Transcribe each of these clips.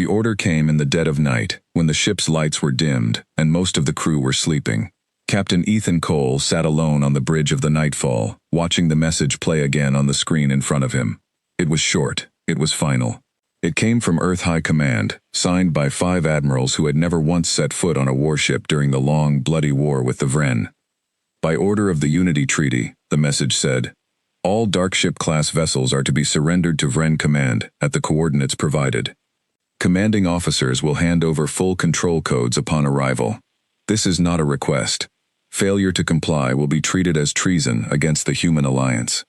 The order came in the dead of night, when the ship's lights were dimmed and most of the crew were sleeping. Captain Ethan Cole sat alone on the bridge of the Nightfall, watching the message play again on the screen in front of him. It was short. It was final. It came from Earth High Command, signed by 5 admirals who had never once set foot on a warship during the long, bloody war with the Vren. By order of the Unity Treaty, the message said, all Darkship-class vessels are to be surrendered to Vren Command at the coordinates provided. Commanding officers will hand over full control codes upon arrival. This is not a request. Failure to comply will be treated as treason against the human alliance.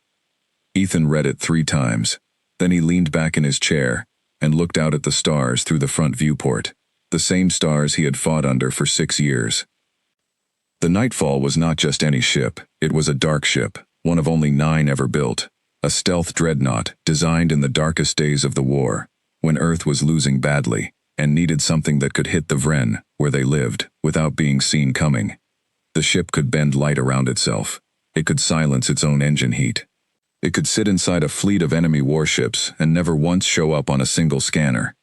Ethan read it 3 times. Then he leaned back in his chair and looked out at the stars through the front viewport, the same stars he had fought under for 6 years. The Nightfall was not just any ship, it was a Darkship, one of only 9 ever built, a stealth dreadnought designed in the darkest days of the war, when Earth was losing badly and needed something that could hit the Vren, where they lived, without being seen coming. The ship could bend light around itself. It could silence its own engine heat. It could sit inside a fleet of enemy warships and never once show up on a single scanner.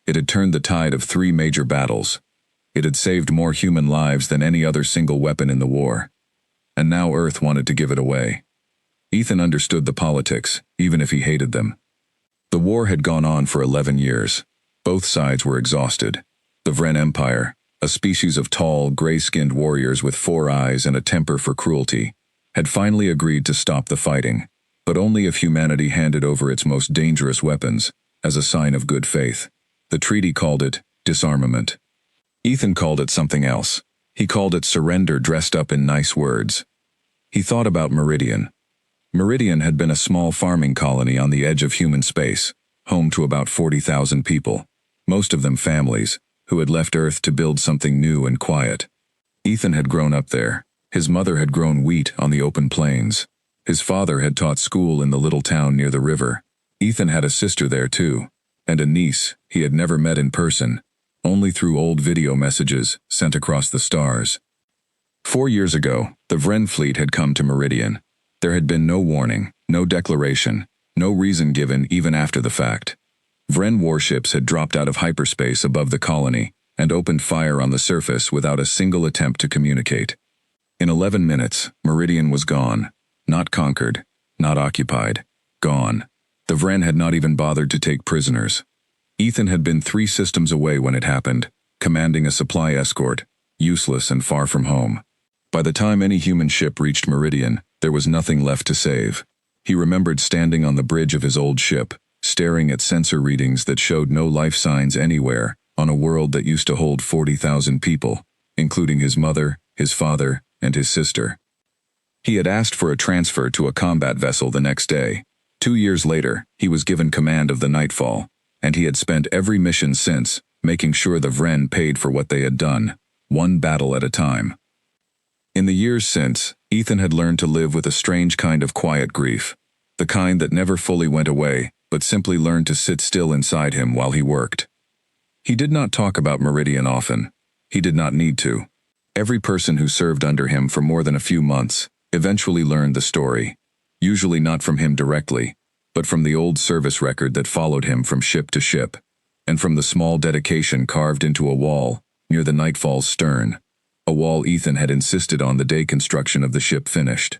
It had turned the tide of 3 major battles. It had saved more human lives than any other single weapon in the war. And now Earth wanted to give it away. Ethan understood the politics, even if he hated them. The war had gone on for 11 years. Both sides were exhausted. The Vren Empire, a species of tall, gray-skinned warriors with 4 eyes and a temper for cruelty, had finally agreed to stop the fighting, but only if humanity handed over its most dangerous weapons, as a sign of good faith. The treaty called it disarmament. Ethan called it something else. He called it surrender dressed up in nice words. He thought about Meridian. Meridian had been a small farming colony on the edge of human space, home to about 40,000 people, most of them families, who had left Earth to build something new and quiet. Ethan had grown up there. His mother had grown wheat on the open plains. His father had taught school in the little town near the river. Ethan had a sister there too, and a niece he had never met in person, only through old video messages sent across the stars. 4 years ago, the Vren fleet had come to Meridian. There had been no warning, no declaration, no reason given even after the fact. Vren warships had dropped out of hyperspace above the colony and opened fire on the surface without a single attempt to communicate. In 11 minutes, Meridian was gone. Not conquered, not occupied, gone. The Vren had not even bothered to take prisoners. Ethan had been 3 systems away when it happened, commanding a supply escort, useless and far from home. By the time any human ship reached Meridian, there was nothing left to save. He remembered standing on the bridge of his old ship, staring at sensor readings that showed no life signs anywhere on a world that used to hold 40,000 people, including his mother, his father, and his sister. He had asked for a transfer to a combat vessel the next day. 2 years later, he was given command of the Nightfall, and he had spent every mission since, making sure the Vren paid for what they had done, one battle at a time. In the years since, Ethan had learned to live with a strange kind of quiet grief, the kind that never fully went away, but simply learned to sit still inside him while he worked. He did not talk about Meridian often. He did not need to. Every person who served under him for more than a few months eventually learned the story, usually not from him directly, but from the old service record that followed him from ship to ship, and from the small dedication carved into a wall near the Nightfall's stern, a wall Ethan had insisted on the day construction of the ship finished.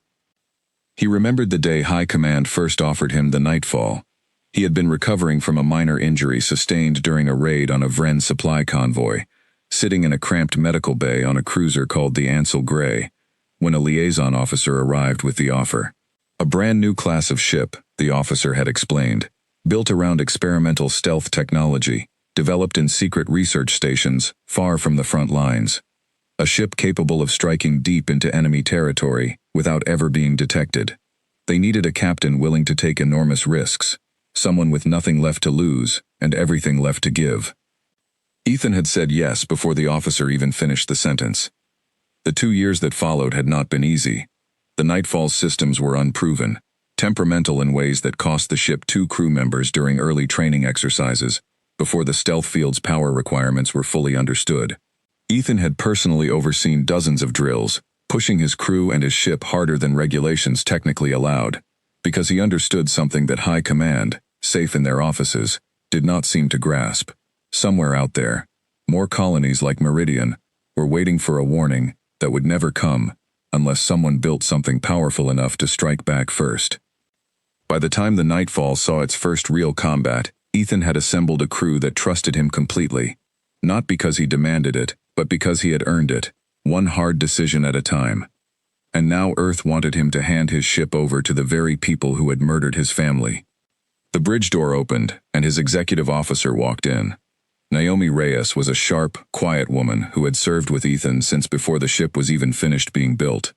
He remembered the day High Command first offered him the Nightfall. He had been recovering from a minor injury sustained during a raid on a Vren supply convoy, sitting in a cramped medical bay on a cruiser called the Ansel Grey, when a liaison officer arrived with the offer. A brand new class of ship, the officer had explained, built around experimental stealth technology, developed in secret research stations far from the front lines. A ship capable of striking deep into enemy territory without ever being detected. They needed a captain willing to take enormous risks, someone with nothing left to lose and everything left to give. Ethan had said yes before the officer even finished the sentence. The 2 years that followed had not been easy. The Nightfall's systems were unproven, temperamental in ways that cost the ship 2 crew members during early training exercises, before the stealth field's power requirements were fully understood. Ethan had personally overseen dozens of drills, pushing his crew and his ship harder than regulations technically allowed, because he understood something that High Command, safe in their offices, did not seem to grasp. Somewhere out there, more colonies like Meridian were waiting for a warning that would never come unless someone built something powerful enough to strike back first. By the time the Nightfall saw its first real combat, Ethan had assembled a crew that trusted him completely, not because he demanded it, but because he had earned it, one hard decision at a time. And now Earth wanted him to hand his ship over to the very people who had murdered his family. The bridge door opened, and his executive officer walked in. Naomi Reyes was a sharp, quiet woman who had served with Ethan since before the ship was even finished being built.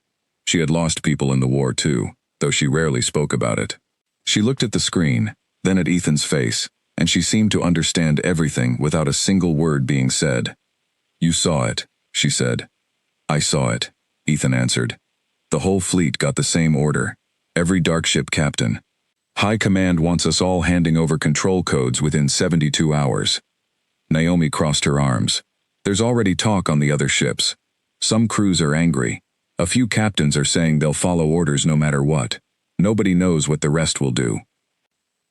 She had lost people in the war too, though she rarely spoke about it. She looked at the screen, then at Ethan's face, and she seemed to understand everything without a single word being said. "You saw it," she said. "I saw it," Ethan answered. "The whole fleet got the same order. Every Darkship captain. High Command wants us all handing over control codes within 72 hours. Naomi crossed her arms. "There's already talk on the other ships. Some crews are angry. A few captains are saying they'll follow orders no matter what. Nobody knows what the rest will do."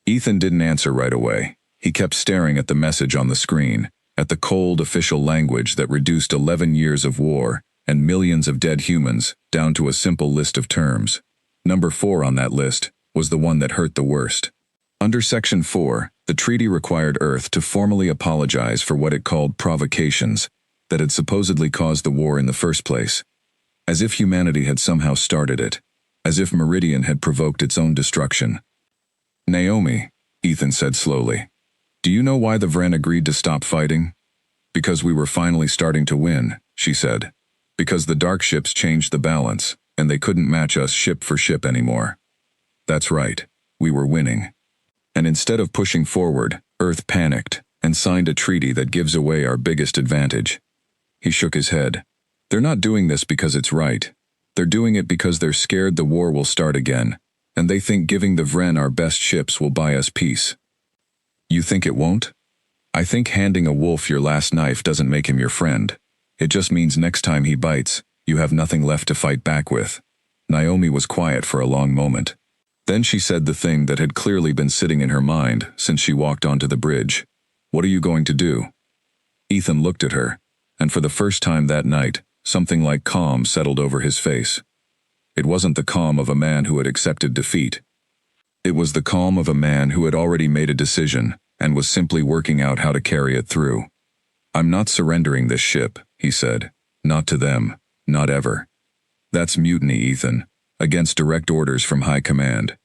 Ethan didn't answer right away. He kept staring at the message on the screen, at the cold official language that reduced 11 years of war and millions of dead humans down to a simple list of terms. Number 4 on that list was the one that hurt the worst. Under Section 4, the treaty required Earth to formally apologize for what it called provocations that had supposedly caused the war in the first place. As if humanity had somehow started it. As if Meridian had provoked its own destruction. "Naomi," Ethan said slowly, "do you know why the Vren agreed to stop fighting?" "Because we were finally starting to win," she said. "Because the dark ships changed the balance, and they couldn't match us ship for ship anymore." "That's right. We were winning. And instead of pushing forward, Earth panicked and signed a treaty that gives away our biggest advantage." He shook his head. "They're not doing this because it's right. They're doing it because they're scared the war will start again, and they think giving the Vren our best ships will buy us peace." "You think it won't?" "I think handing a wolf your last knife doesn't make him your friend. It just means next time he bites, you have nothing left to fight back with." Naomi was quiet for a long moment. Then she said the thing that had clearly been sitting in her mind since she walked onto the bridge. "What are you going to do?" Ethan looked at her, and for the first time that night, something like calm settled over his face. It wasn't the calm of a man who had accepted defeat. It was the calm of a man who had already made a decision and was simply working out how to carry it through. "I'm not surrendering this ship," he said. "Not to them. Not ever. That's mutiny, Ethan, against direct orders from High Command.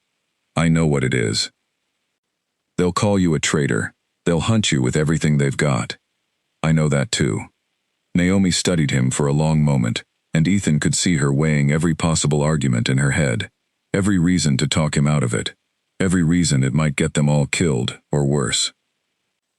I know what it is. They'll call you a traitor. They'll hunt you with everything they've got. I know that too." Naomi studied him for a long moment, and Ethan could see her weighing every possible argument in her head, every reason to talk him out of it, every reason it might get them all killed, or worse.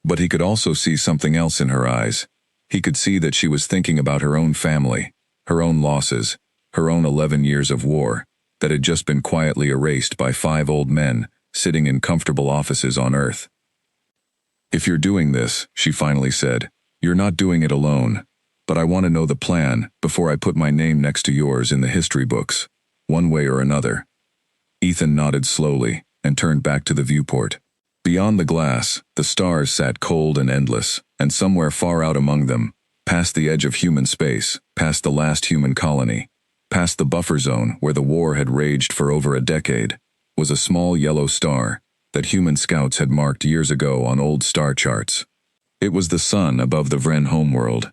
But he could also see something else in her eyes. He could see that she was thinking about her own family, her own losses, her own 11 years of war, that had just been quietly erased by 5 old men sitting in comfortable offices on Earth. "If you're doing this," she finally said, "you're not doing it alone. But I want to know the plan before I put my name next to yours in the history books, one way or another." Ethan nodded slowly and turned back to the viewport. Beyond the glass, the stars sat cold and endless, and somewhere far out among them, past the edge of human space, past the last human colony, past the buffer zone where the war had raged for over a decade, was a small yellow star that human scouts had marked years ago on old star charts. It was the sun above the Vren homeworld.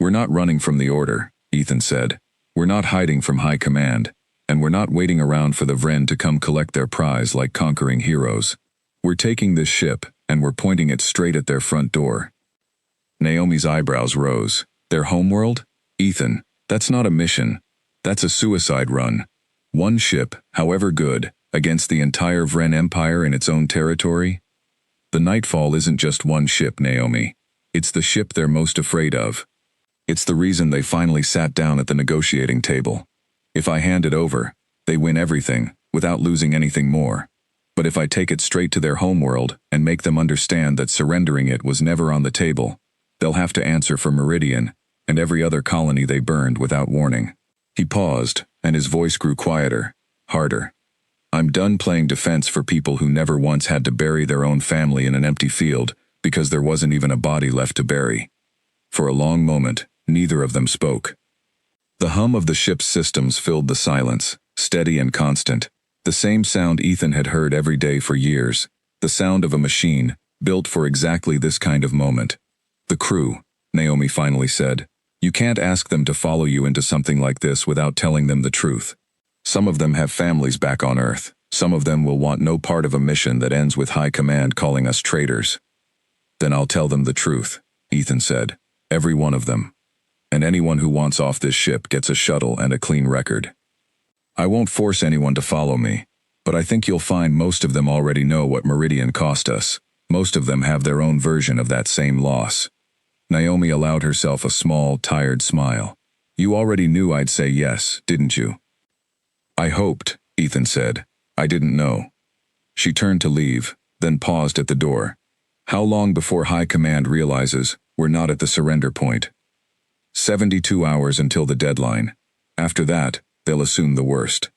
"We're not running from the order," Ethan said. "We're not hiding from High Command, and we're not waiting around for the Vren to come collect their prize like conquering heroes. We're taking this ship, and we're pointing it straight at their front door." Naomi's eyebrows rose. "Their homeworld? Ethan, that's not a mission. That's a suicide run. One ship, however good, against the entire Vren Empire in its own territory? The Nightfall isn't just one ship, Naomi. It's the ship they're most afraid of. It's the reason they finally sat down at the negotiating table. If I hand it over, they win everything, without losing anything more. But if I take it straight to their homeworld and make them understand that surrendering it was never on the table, they'll have to answer for Meridian and every other colony they burned without warning." He paused, and his voice grew quieter, harder. "I'm done playing defense for people who never once had to bury their own family in an empty field because there wasn't even a body left to bury. For a long moment, neither of them spoke. The hum of the ship's systems filled the silence, steady and constant, the same sound Ethan had heard every day for years, the sound of a machine, built for exactly this kind of moment. "The crew," Naomi finally said. "You can't ask them to follow you into something like this without telling them the truth. Some of them have families back on Earth. Some of them will want no part of a mission that ends with High Command calling us traitors." "Then I'll tell them the truth," Ethan said. "Every one of them. And anyone who wants off this ship gets a shuttle and a clean record. I won't force anyone to follow me, but I think you'll find most of them already know what Meridian cost us. Most of them have their own version of that same loss." Naomi allowed herself a small, tired smile. "You already knew I'd say yes, didn't you?" "I hoped," Ethan said. "I didn't know." She turned to leave, then paused at the door. "How long before High Command realizes we're not at the surrender point?" 72 hours until the deadline. After that, they'll assume the worst.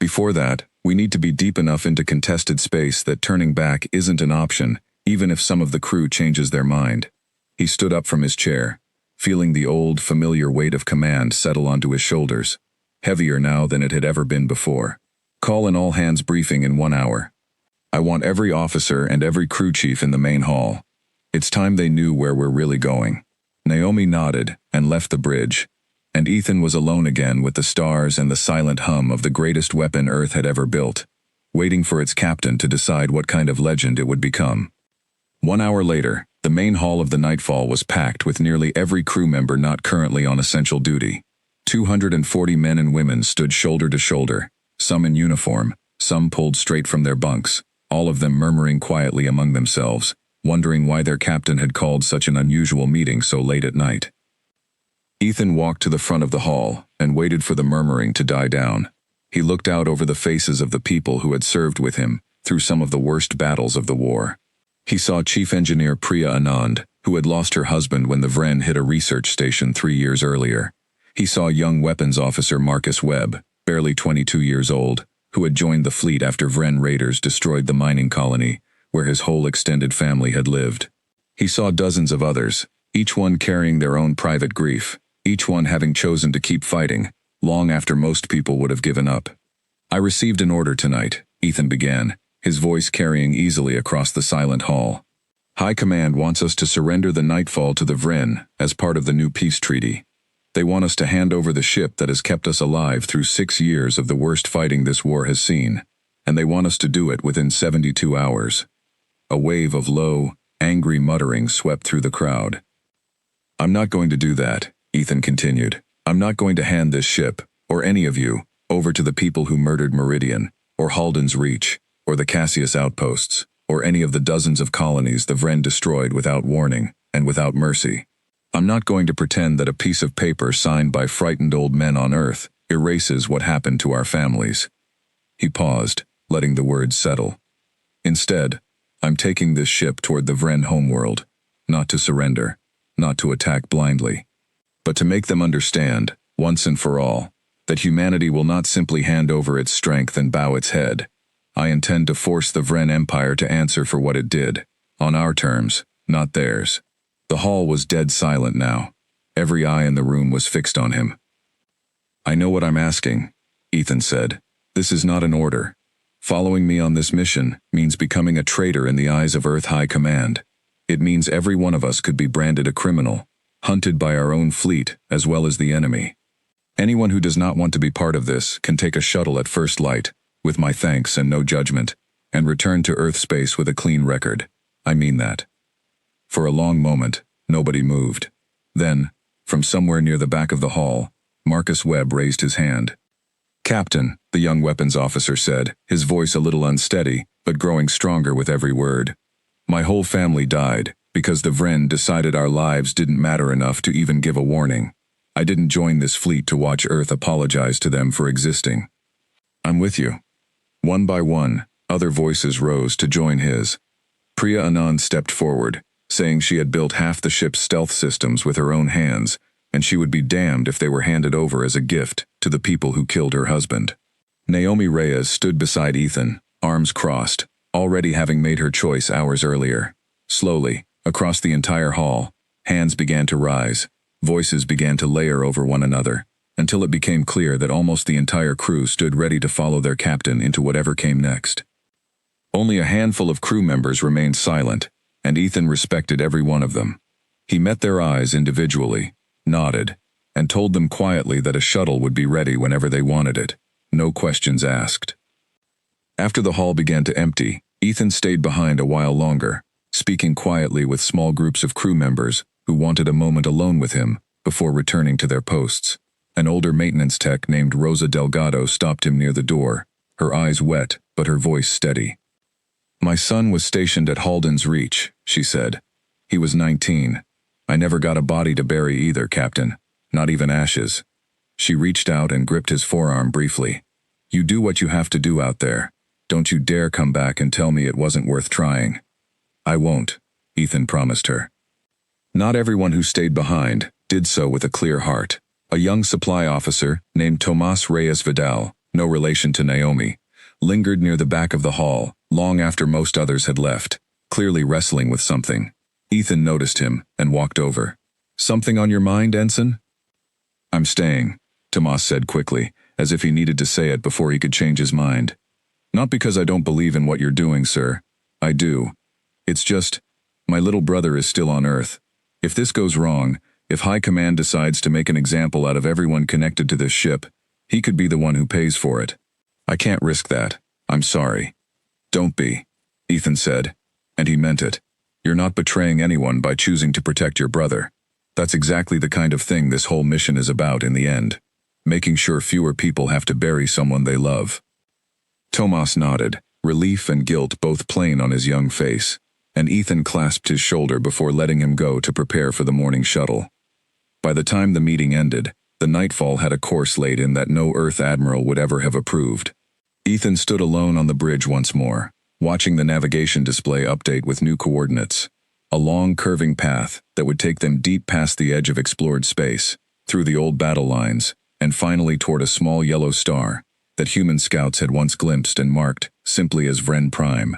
Before that, we need to be deep enough into contested space that turning back isn't an option, even if some of the crew changes their mind. He stood up from his chair, feeling the old, familiar weight of command settle onto his shoulders, heavier now than it had ever been before. "Call an all-hands briefing in 1 hour. I want every officer and every crew chief in the main hall. It's time they knew where we're really going." Naomi nodded and left the bridge, and Ethan was alone again with the stars and the silent hum of the greatest weapon Earth had ever built, waiting for its captain to decide what kind of legend it would become. 1 hour later, the main hall of the Nightfall was packed with nearly every crew member not currently on essential duty. 240 men and women stood shoulder to shoulder, some in uniform, some pulled straight from their bunks, all of them murmuring quietly among themselves, wondering why their captain had called such an unusual meeting so late at night. Ethan walked to the front of the hall and waited for the murmuring to die down. He looked out over the faces of the people who had served with him through some of the worst battles of the war. He saw Chief Engineer Priya Anand, who had lost her husband when the Vren hit a research station 3 years earlier. He saw young weapons officer Marcus Webb, barely 22 years old, who had joined the fleet after Vren raiders destroyed the mining colony, where his whole extended family had lived. He saw dozens of others, each one carrying their own private grief, each one having chosen to keep fighting, long after most people would have given up. "I received an order tonight," Ethan began, his voice carrying easily across the silent hall. "High Command wants us to surrender the Nightfall to the Vren as part of the new peace treaty. They want us to hand over the ship that has kept us alive through 6 years of the worst fighting this war has seen, and they want us to do it within 72 hours. A wave of low, angry muttering swept through the crowd. "I'm not going to do that," Ethan continued. "I'm not going to hand this ship, or any of you, over to the people who murdered Meridian, or Halden's Reach, or the Cassius outposts, or any of the dozens of colonies the Vren destroyed without warning and without mercy. I'm not going to pretend that a piece of paper signed by frightened old men on Earth erases what happened to our families." He paused, letting the words settle. "Instead, I'm taking this ship toward the Vren homeworld, not to surrender, not to attack blindly, but to make them understand, once and for all, that humanity will not simply hand over its strength and bow its head. I intend to force the Vren Empire to answer for what it did, on our terms, not theirs." The hall was dead silent now. Every eye in the room was fixed on him. "I know what I'm asking," Ethan said. "This is not an order. Following me on this mission means becoming a traitor in the eyes of Earth High Command. It means every one of us could be branded a criminal, hunted by our own fleet as well as the enemy. Anyone who does not want to be part of this can take a shuttle at first light, with my thanks and no judgment, and return to Earth space with a clean record. I mean that." For a long moment, nobody moved. Then, from somewhere near the back of the hall, Marcus Webb raised his hand. "Captain," the young weapons officer said, his voice a little unsteady, but growing stronger with every word. "My whole family died, because the Vren decided our lives didn't matter enough to even give a warning. I didn't join this fleet to watch Earth apologize to them for existing." "I'm with you." One by one, other voices rose to join his. Priya Anand stepped forward, saying she had built half the ship's stealth systems with her own hands, and she would be damned if they were handed over as a gift to the people who killed her husband. Naomi Reyes stood beside Ethan, arms crossed, already having made her choice hours earlier. Slowly, across the entire hall, hands began to rise, voices began to layer over one another, until it became clear that almost the entire crew stood ready to follow their captain into whatever came next. Only a handful of crew members remained silent, and Ethan respected every one of them. He met their eyes individually, nodded, and told them quietly that a shuttle would be ready whenever they wanted it, no questions asked. After the hall began to empty, Ethan stayed behind a while longer, speaking quietly with small groups of crew members who wanted a moment alone with him before returning to their posts. An older maintenance tech named Rosa Delgado stopped him near the door, her eyes wet but her voice steady. "My son was stationed at Halden's Reach," she said. "He was 19. I never got a body to bury either, Captain, not even ashes." She reached out and gripped his forearm briefly. "You do what you have to do out there. Don't you dare come back and tell me it wasn't worth trying." "I won't," Ethan promised her. Not everyone who stayed behind did so with a clear heart. A young supply officer named Tomas Reyes Vidal, no relation to Naomi, lingered near the back of the hall long after most others had left, clearly wrestling with something. Ethan noticed him and walked over. "Something on your mind, Ensign?" "I'm staying," Tomas said quickly, as if he needed to say it before he could change his mind. "Not because I don't believe in what you're doing, sir. I do. It's just, my little brother is still on Earth. If this goes wrong, if High Command decides to make an example out of everyone connected to this ship, he could be the one who pays for it. I can't risk that. I'm sorry." "Don't be," Ethan said, and he meant it. "You're not betraying anyone by choosing to protect your brother. That's exactly the kind of thing this whole mission is about in the end. Making sure fewer people have to bury someone they love." Tomas nodded, relief and guilt both plain on his young face, and Ethan clasped his shoulder before letting him go to prepare for the morning shuttle. By the time the meeting ended, the Nightfall had a course laid in that no Earth admiral would ever have approved. Ethan stood alone on the bridge once more, watching the navigation display update with new coordinates. A long, curving path that would take them deep past the edge of explored space, through the old battle lines, and finally toward a small yellow star that human scouts had once glimpsed and marked simply as Vren Prime.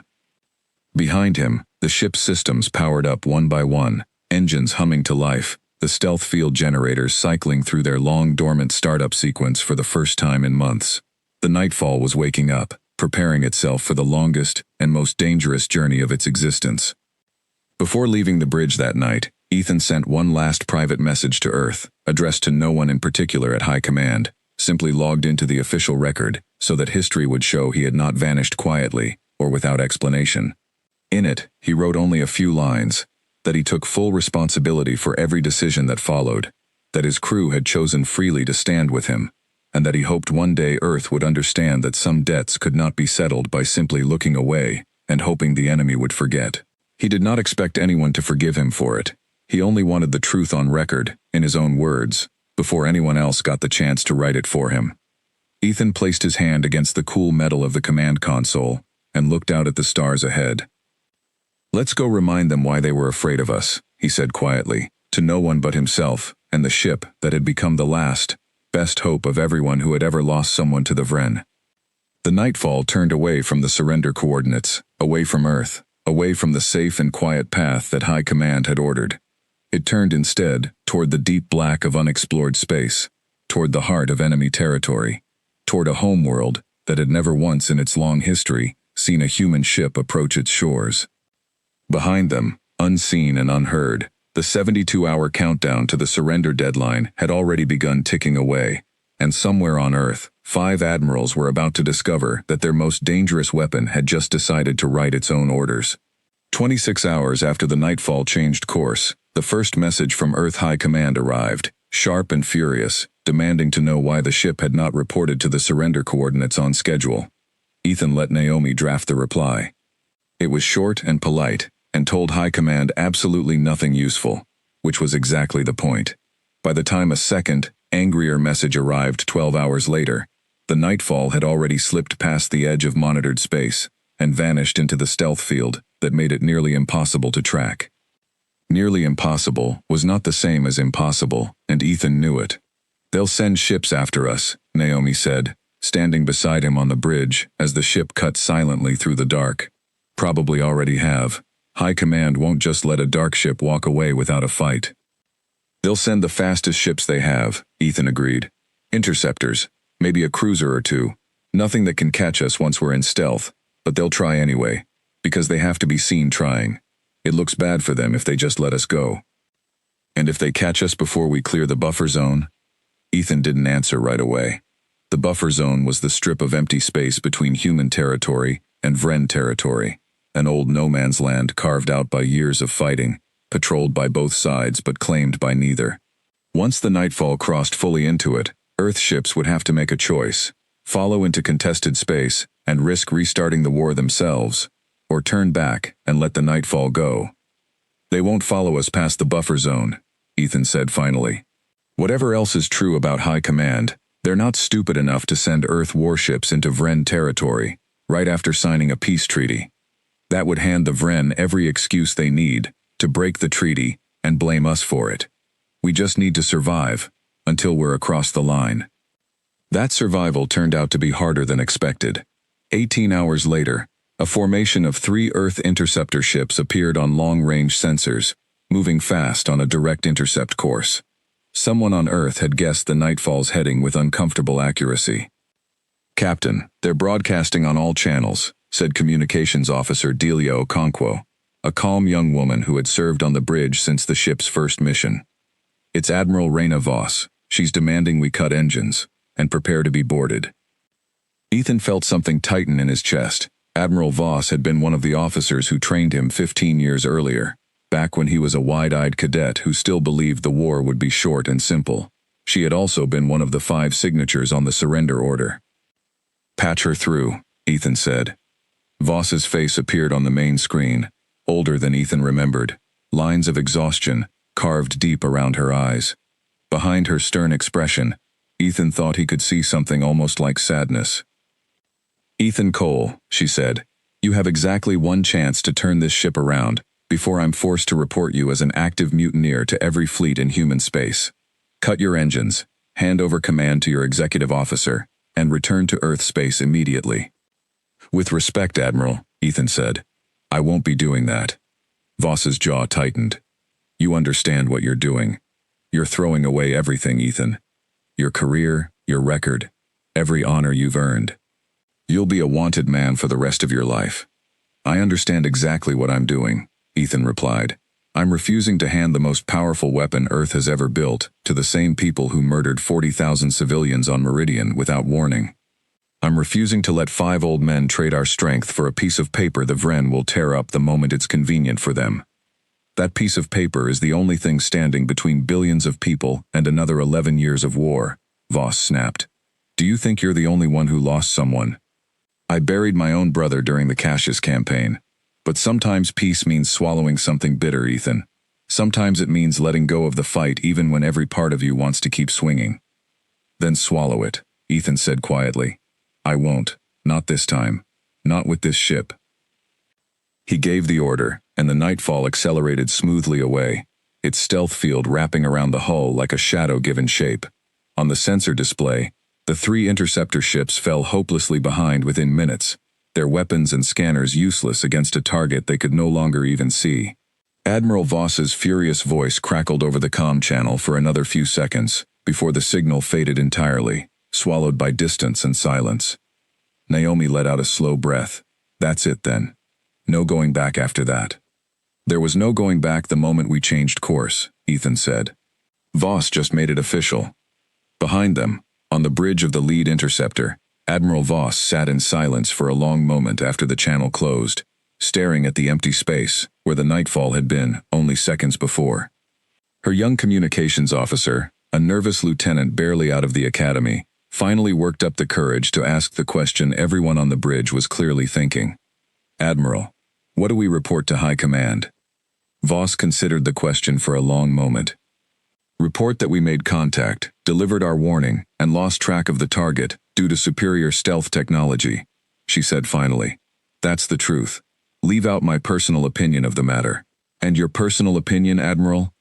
Behind him, the ship's systems powered up one by one, engines humming to life, the stealth field generators cycling through their long dormant startup sequence for the first time in months. The Nightfall was waking up, preparing itself for the longest and most dangerous journey of its existence. Before leaving the bridge that night, Ethan sent one last private message to Earth, addressed to no one in particular at High Command, simply logged into the official record so that history would show he had not vanished quietly or without explanation. In it, he wrote only a few lines, that he took full responsibility for every decision that followed, that his crew had chosen freely to stand with him, and that he hoped one day Earth would understand that some debts could not be settled by simply looking away and hoping the enemy would forget. He did not expect anyone to forgive him for it. He only wanted the truth on record, in his own words, before anyone else got the chance to write it for him. Ethan placed his hand against the cool metal of the command console and looked out at the stars ahead. "Let's go remind them why they were afraid of us," he said quietly, to no one but himself and the ship that had become the last, best hope of everyone who had ever lost someone to the Vren. The Nightfall turned away from the surrender coordinates, away from Earth, away from the safe and quiet path that High Command had ordered. It turned instead toward the deep black of unexplored space, toward the heart of enemy territory, toward a homeworld that had never once in its long history seen a human ship approach its shores. Behind them, unseen and unheard, the 72-hour countdown to the surrender deadline had already begun ticking away, and somewhere on Earth, 5 admirals were about to discover that their most dangerous weapon had just decided to write its own orders. 26 hours after the Nightfall changed course, the first message from Earth High Command arrived, sharp and furious, demanding to know why the ship had not reported to the surrender coordinates on schedule. Ethan let Naomi draft the reply. It was short and polite, and told High Command absolutely nothing useful, which was exactly the point. By the time a second, angrier message arrived 12 hours later, the Nightfall had already slipped past the edge of monitored space and vanished into the stealth field that made it nearly impossible to track. Nearly impossible was not the same as impossible, and Ethan knew it. "They'll send ships after us," Naomi said, standing beside him on the bridge as the ship cut silently through the dark. "Probably already have. High Command won't just let a Darkship walk away without a fight. They'll send the fastest ships they have, Ethan agreed. Interceptors, maybe a cruiser or two. Nothing that can catch us once we're in stealth, but they'll try anyway, because they have to be seen trying. It looks bad for them if they just let us go. And if they catch us before we clear the buffer zone? Ethan didn't answer right away. The buffer zone was the strip of empty space between human territory and Vren territory, an old no-man's land carved out by years of fighting, patrolled by both sides but claimed by neither. Once the nightfall crossed fully into it, Earth ships would have to make a choice: follow into contested space and risk restarting the war themselves, or turn back and let the nightfall go. They won't follow us past the buffer zone, Ethan said finally. Whatever else is true about High Command, they're not stupid enough to send Earth warships into Vren territory, right after signing a peace treaty. That would hand the Vren every excuse they need to break the treaty and blame us for it. We just need to survive until we're across the line. That survival turned out to be harder than expected. 18 hours later, a formation of 3 Earth interceptor ships appeared on long-range sensors, moving fast on a direct intercept course. Someone on Earth had guessed the Nightfall's heading with uncomfortable accuracy. "Captain, they're broadcasting on all channels," said Communications Officer Delia Okonkwo, a calm young woman who had served on the bridge since the ship's first mission. "It's Admiral Reyna Voss. She's demanding we cut engines and prepare to be boarded." Ethan felt something tighten in his chest. Admiral Voss had been one of the officers who trained him 15 years earlier, back when he was a wide-eyed cadet who still believed the war would be short and simple. She had also been one of the 5 signatures on the surrender order. "Patch her through," Ethan said. Voss's face appeared on the main screen, older than Ethan remembered, lines of exhaustion carved deep around her eyes. Behind her stern expression, Ethan thought he could see something almost like sadness. "Ethan Cole," she said, "you have exactly 1 chance to turn this ship around before I'm forced to report you as an active mutineer to every fleet in human space. Cut your engines, hand over command to your executive officer, and return to Earth space immediately." "With respect, Admiral," Ethan said, "I won't be doing that." Voss's jaw tightened. "You understand what you're doing. You're throwing away everything, Ethan. Your career, your record, every honor you've earned. You'll be a wanted man for the rest of your life." "I understand exactly what I'm doing," Ethan replied. "I'm refusing to hand the most powerful weapon Earth has ever built to the same people who murdered 40,000 civilians on Meridian without warning. I'm refusing to let 5 old men trade our strength for a piece of paper the Vren will tear up the moment it's convenient for them. That piece of paper is the only thing standing between billions of people and another 11 years of war," Voss snapped. "Do you think you're the only one who lost someone? I buried my own brother during the Cassius campaign. But sometimes peace means swallowing something bitter, Ethan. Sometimes it means letting go of the fight even when every part of you wants to keep swinging." "Then swallow it," Ethan said quietly. "I won't. Not this time. Not with this ship." He gave the order, and the Nightfall accelerated smoothly away, its stealth field wrapping around the hull like a shadow given shape. On the sensor display, the 3 interceptor ships fell hopelessly behind within minutes, their weapons and scanners useless against a target they could no longer even see. Admiral Voss's furious voice crackled over the comm channel for another few seconds, before the signal faded entirely, swallowed by distance and silence. Naomi let out a slow breath. "That's it then. No going back after that." "There was no going back the moment we changed course," Ethan said. Voss just made it official. Behind them, on the bridge of the lead interceptor, Admiral Voss sat in silence for a long moment after the channel closed, staring at the empty space where the Nightfall had been only seconds before. Her young communications officer, a nervous lieutenant barely out of the academy, finally worked up the courage to ask the question everyone on the bridge was clearly thinking. "Admiral, what do we report to High Command?" Voss considered the question for a long moment. "Report that we made contact, delivered our warning, and lost track of the target due to superior stealth technology," she said finally. "That's the truth. Leave out my personal opinion of the matter." "And your personal opinion, Admiral?"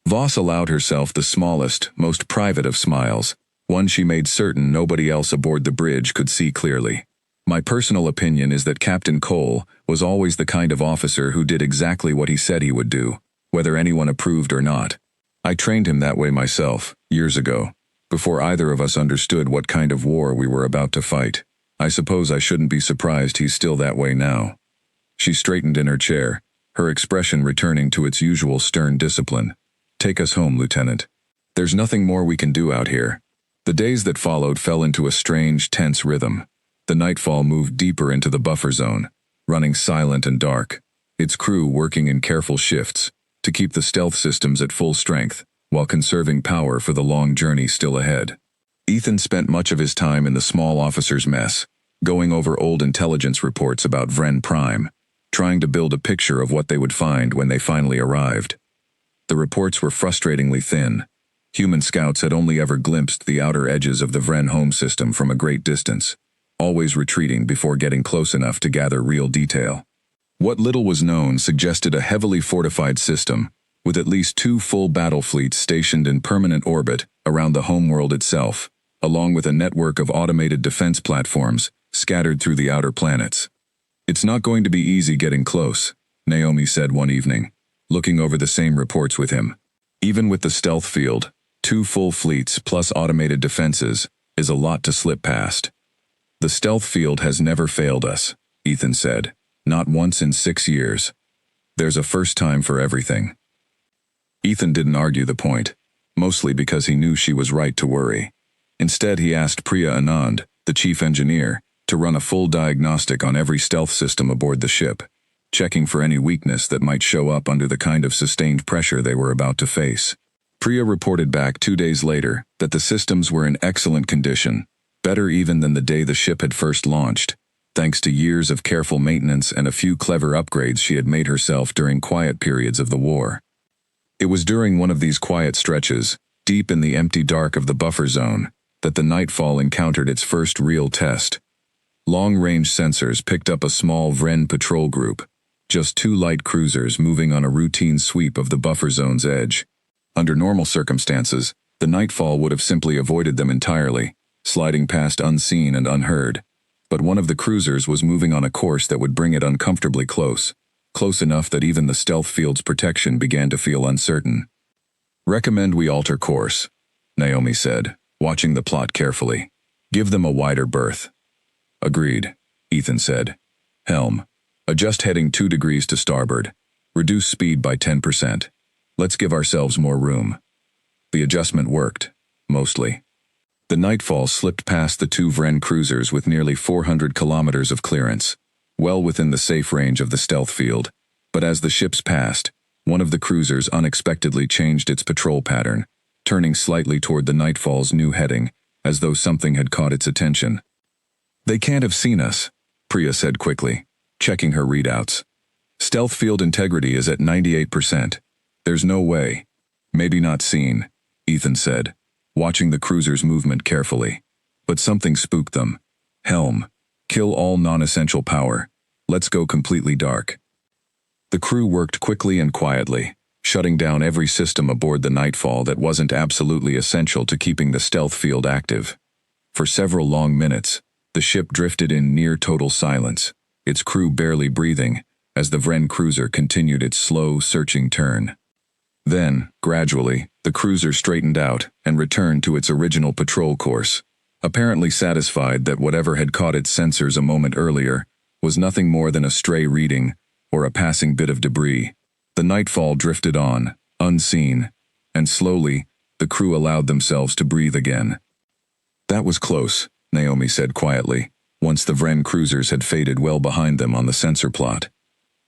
Voss allowed herself the smallest, most private of smiles, one she made certain nobody else aboard the bridge could see clearly. My personal opinion is that Captain Cole was always the kind of officer who did exactly what he said he would do, whether anyone approved or not. I trained him that way myself, years ago, before either of us understood what kind of war we were about to fight. I suppose I shouldn't be surprised he's still that way now. She straightened in her chair, her expression returning to its usual stern discipline. Take us home, Lieutenant. There's nothing more we can do out here. The days that followed fell into a strange, tense rhythm. The nightfall moved deeper into the buffer zone, running silent and dark, its crew working in careful shifts to keep the stealth systems at full strength while conserving power for the long journey still ahead. Ethan spent much of his time in the small officer's mess, going over old intelligence reports about Vren Prime, trying to build a picture of what they would find when they finally arrived. The reports were frustratingly thin. Human scouts had only ever glimpsed the outer edges of the Vren home system from a great distance, always retreating before getting close enough to gather real detail. What little was known suggested a heavily fortified system, with at least 2 full battle fleets stationed in permanent orbit around the homeworld itself, along with a network of automated defense platforms scattered through the outer planets. It's not going to be easy getting close, Naomi said one evening, looking over the same reports with him. Even with the stealth field, 2 full fleets plus automated defenses is a lot to slip past. The stealth field has never failed us, Ethan said, not once in 6 years. There's a first time for everything. Ethan didn't argue the point, mostly because he knew she was right to worry. Instead, he asked Priya Anand, the chief engineer, to run a full diagnostic on every stealth system aboard the ship, checking for any weakness that might show up under the kind of sustained pressure they were about to face. Priya reported back 2 days later that the systems were in excellent condition, better even than the day the ship had first launched, thanks to years of careful maintenance and a few clever upgrades she had made herself during quiet periods of the war. It was during one of these quiet stretches, deep in the empty dark of the buffer zone, that the Nightfall encountered its first real test. Long-range sensors picked up a small Vren patrol group, just 2 light cruisers moving on a routine sweep of the buffer zone's edge. Under normal circumstances, the Nightfall would have simply avoided them entirely, sliding past unseen and unheard. But one of the cruisers was moving on a course that would bring it uncomfortably close enough that even the stealth field's protection began to feel uncertain. Recommend we alter course, Naomi said, watching the plot carefully. Give them a wider berth. Agreed, Ethan said. Helm, adjust heading 2 degrees to starboard. Reduce speed by 10%. Let's give ourselves more room. The adjustment worked, mostly. The Nightfall slipped past the 2 Vren cruisers with nearly 400 kilometers of clearance, well within the safe range of the stealth field. But as the ships passed, one of the cruisers unexpectedly changed its patrol pattern, turning slightly toward the Nightfall's new heading, as though something had caught its attention. They can't have seen us, Priya said quickly, checking her readouts. Stealth field integrity is at 98%. There's no way. Maybe not seen, Ethan said, watching the cruiser's movement carefully. But something spooked them. Helm, kill all non-essential power. Let's go completely dark. The crew worked quickly and quietly, shutting down every system aboard the Nightfall that wasn't absolutely essential to keeping the stealth field active. For several long minutes, the ship drifted in near total silence, its crew barely breathing, as the Vren cruiser continued its slow, searching turn. Then, gradually, the cruiser straightened out and returned to its original patrol course, apparently satisfied that whatever had caught its sensors a moment earlier was nothing more than a stray reading or a passing bit of debris. The Nightfall drifted on, unseen, and slowly, the crew allowed themselves to breathe again. That was close, Naomi said quietly, once the Vren cruisers had faded well behind them on the sensor plot.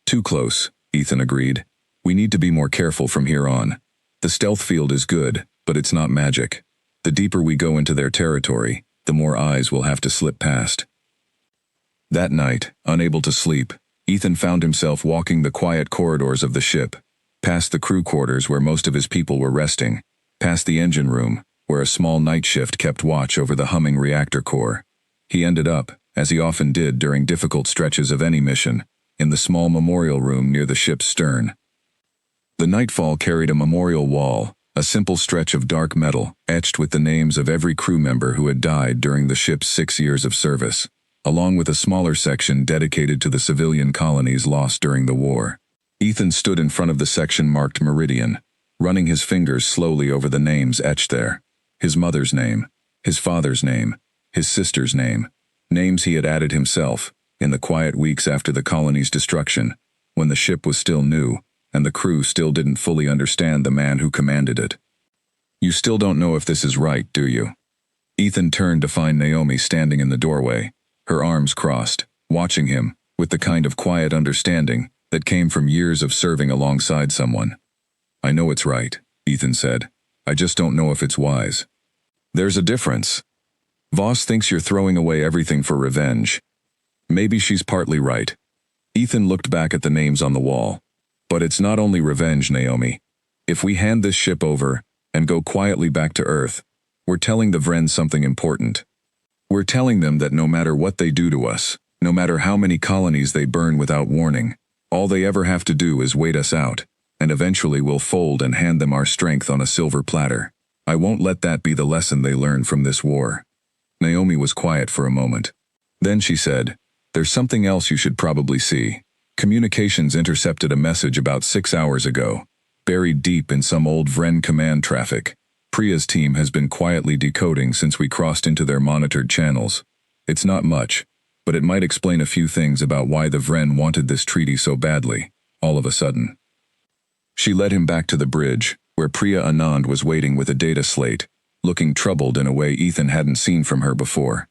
Too close, Ethan agreed. We need to be more careful from here on. The stealth field is good, but it's not magic. The deeper we go into their territory, the more eyes we'll have to slip past. That night, unable to sleep, Ethan found himself walking the quiet corridors of the ship, past the crew quarters where most of his people were resting, past the engine room, where a small night shift kept watch over the humming reactor core. He ended up, as he often did during difficult stretches of any mission, in the small memorial room near the ship's stern. The Nightfall carried a memorial wall, a simple stretch of dark metal etched with the names of every crew member who had died during the ship's 6 years of service. along with a smaller section dedicated to the civilian colonies lost during the war. Ethan stood in front of the section marked Meridian, running his fingers slowly over the names etched there. His mother's name, his father's name, his sister's name, names he had added himself, in the quiet weeks after the colony's destruction, when the ship was still new, and the crew still didn't fully understand the man who commanded it. You still don't know if this is right, do you? Ethan turned to find Naomi standing in the doorway, her arms crossed, watching him, with the kind of quiet understanding that came from years of serving alongside someone. I know it's right, Ethan said. I just don't know if it's wise. There's a difference. Voss thinks you're throwing away everything for revenge. Maybe she's partly right. Ethan looked back at the names on the wall. But it's not only revenge, Naomi. If we hand this ship over and go quietly back to Earth, we're telling the Vren something important. We're telling them that no matter what they do to us, no matter how many colonies they burn without warning, all they ever have to do is wait us out, and eventually we'll fold and hand them our strength on a silver platter. I won't let that be the lesson they learn from this war. Naomi was quiet for a moment. Then she said, There's something else you should probably see. Communications intercepted a message about 6 hours ago, buried deep in some old Vren command traffic. Priya's team has been quietly decoding since we crossed into their monitored channels. It's not much, but it might explain a few things about why the Vren wanted this treaty so badly, all of a sudden. She led him back to the bridge, where Priya Anand was waiting with a data slate, looking troubled in a way Ethan hadn't seen from her before.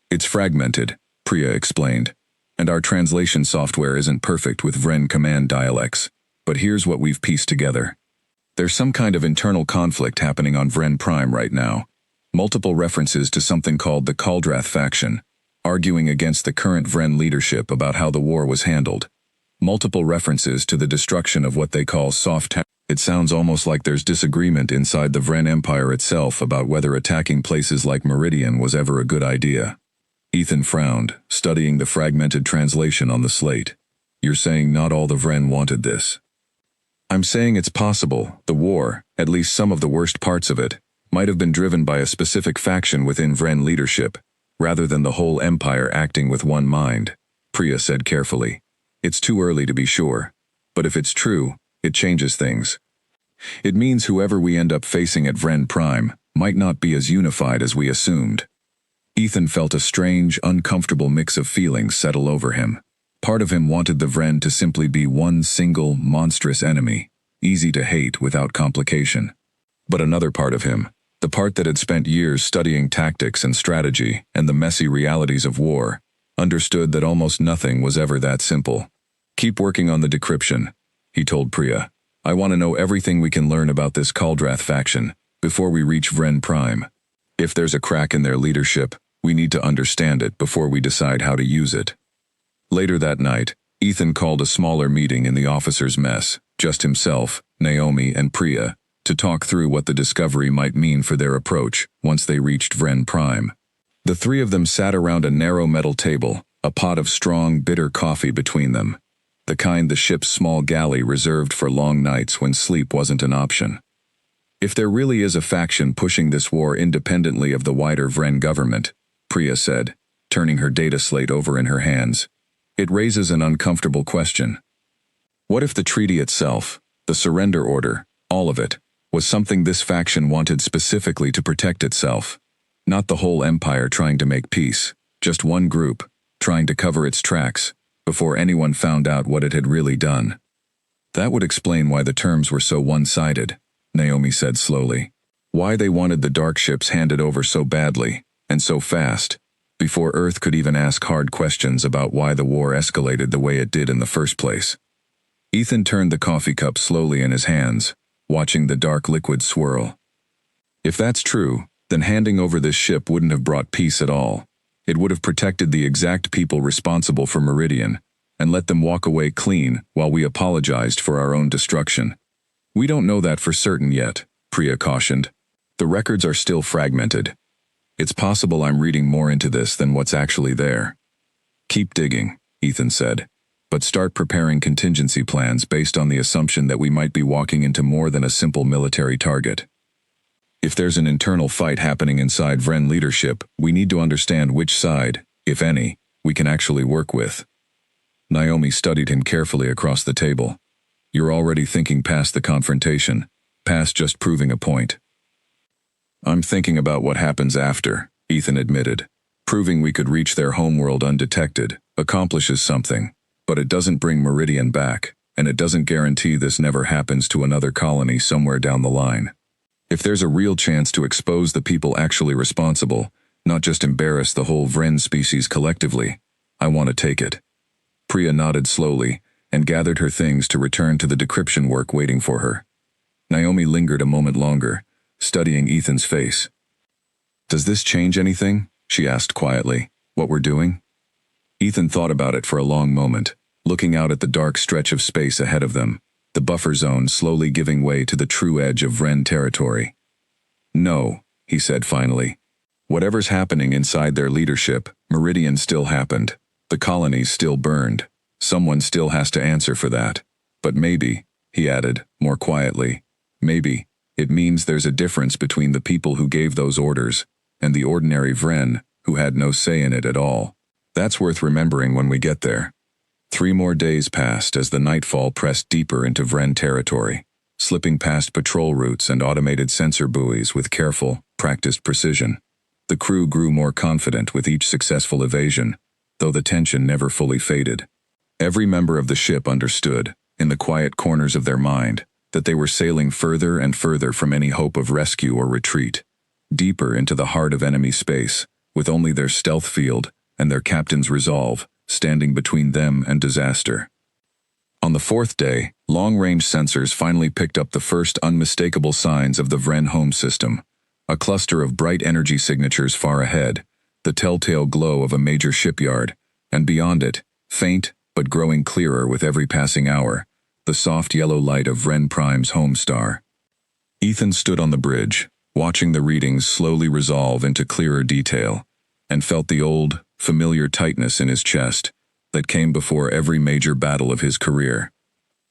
It's fragmented, Priya explained, and our translation software isn't perfect with Vren command dialects, but here's what we've pieced together. There's some kind of internal conflict happening on Vren Prime right now. Multiple references to something called the Kaldrath faction, arguing against the current Vren leadership about how the war was handled. Multiple references to the destruction of what they call soft towns. It sounds almost like there's disagreement inside the Vren Empire itself about whether attacking places like Meridian was ever a good idea. Ethan frowned, studying the fragmented translation on the slate. You're saying not all the Vren wanted this. I'm saying it's possible the war, at least some of the worst parts of it, might have been driven by a specific faction within Vren leadership, rather than the whole empire acting with one mind, Priya said carefully. It's too early to be sure, but if it's true, it changes things. It means whoever we end up facing at Vren Prime might not be as unified as we assumed. Ethan felt a strange, uncomfortable mix of feelings settle over him. Part of him wanted the Vren to simply be one single, monstrous enemy, easy to hate without complication. But another part of him, the part that had spent years studying tactics and strategy and the messy realities of war, understood that almost nothing was ever that simple. Keep working on the decryption, he told Priya. I want to know everything we can learn about this Kaldrath faction before we reach Vren Prime. If there's a crack in their leadership, we need to understand it before we decide how to use it. Later that night, Ethan called a smaller meeting in the officers' mess, just himself, Naomi, and Priya, to talk through what the discovery might mean for their approach once they reached Vren Prime. The three of them sat around a narrow metal table, a pot of strong, bitter coffee between them, the kind the ship's small galley reserved for long nights when sleep wasn't an option. If there really is a faction pushing this war independently of the wider Vren government, Priya said, turning her data slate over in her hands, it raises an uncomfortable question. What if the treaty itself, the surrender order, all of it, was something this faction wanted specifically to protect itself? Not the whole empire trying to make peace, just one group, trying to cover its tracks, before anyone found out what it had really done. That would explain why the terms were so one-sided, Naomi said slowly. Why they wanted the Darkships handed over so badly, and so fast, before Earth could even ask hard questions about why the war escalated the way it did in the first place. Ethan turned the coffee cup slowly in his hands, watching the dark liquid swirl. If that's true, then handing over this ship wouldn't have brought peace at all. It would have protected the exact people responsible for Meridian, and let them walk away clean while we apologized for our own destruction. We don't know that for certain yet, Priya cautioned. The records are still fragmented. It's possible I'm reading more into this than what's actually there. Keep digging, Ethan said, but start preparing contingency plans based on the assumption that we might be walking into more than a simple military target. If there's an internal fight happening inside Vren leadership, we need to understand which side, if any, we can actually work with. Naomi studied him carefully across the table. You're already thinking past the confrontation, past just proving a point. I'm thinking about what happens after, Ethan admitted. Proving we could reach their homeworld undetected accomplishes something, but it doesn't bring Meridian back, and it doesn't guarantee this never happens to another colony somewhere down the line. If there's a real chance to expose the people actually responsible, not just embarrass the whole Vren species collectively, I want to take it. Priya nodded slowly and gathered her things to return to the decryption work waiting for her. Naomi lingered a moment longer, studying Ethan's face. Does this change anything? She asked quietly. What we're doing? Ethan thought about it for a long moment, looking out at the dark stretch of space ahead of them, the buffer zone slowly giving way to the true edge of Vren territory. No, he said finally. Whatever's happening inside their leadership, Meridian still happened. The colonies still burned. Someone still has to answer for that. But maybe, he added, more quietly, maybe, it means there's a difference between the people who gave those orders and the ordinary Vren who had no say in it at all. That's worth remembering when we get there. 3 more days passed as the nightfall pressed deeper into Vren territory, slipping past patrol routes and automated sensor buoys with careful, practiced precision. The crew grew more confident with each successful evasion, though the tension never fully faded. Every member of the ship understood, in the quiet corners of their mind, that they were sailing further and further from any hope of rescue or retreat, deeper into the heart of enemy space, with only their stealth field and their captain's resolve standing between them and disaster. On the 4th day, long-range sensors finally picked up the first unmistakable signs of the Vren home system, a cluster of bright energy signatures far ahead, the telltale glow of a major shipyard, and beyond it, faint but growing clearer with every passing hour, the soft yellow light of Vren Prime's home star. Ethan stood on the bridge, watching the readings slowly resolve into clearer detail, and felt the old, familiar tightness in his chest that came before every major battle of his career.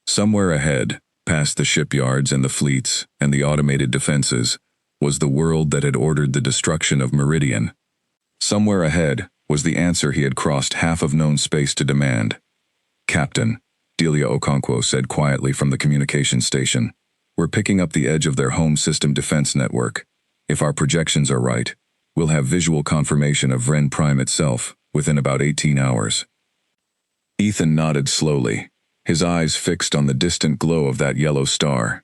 Somewhere ahead, past the shipyards and the fleets and the automated defenses, was the world that had ordered the destruction of Meridian. Somewhere ahead was the answer he had crossed half of known space to demand. Captain, Delia Okonkwo said quietly from the communication station, we're picking up the edge of their home system defense network. If our projections are right, we'll have visual confirmation of Vren Prime itself within about 18 hours. Ethan nodded slowly, his eyes fixed on the distant glow of that yellow star.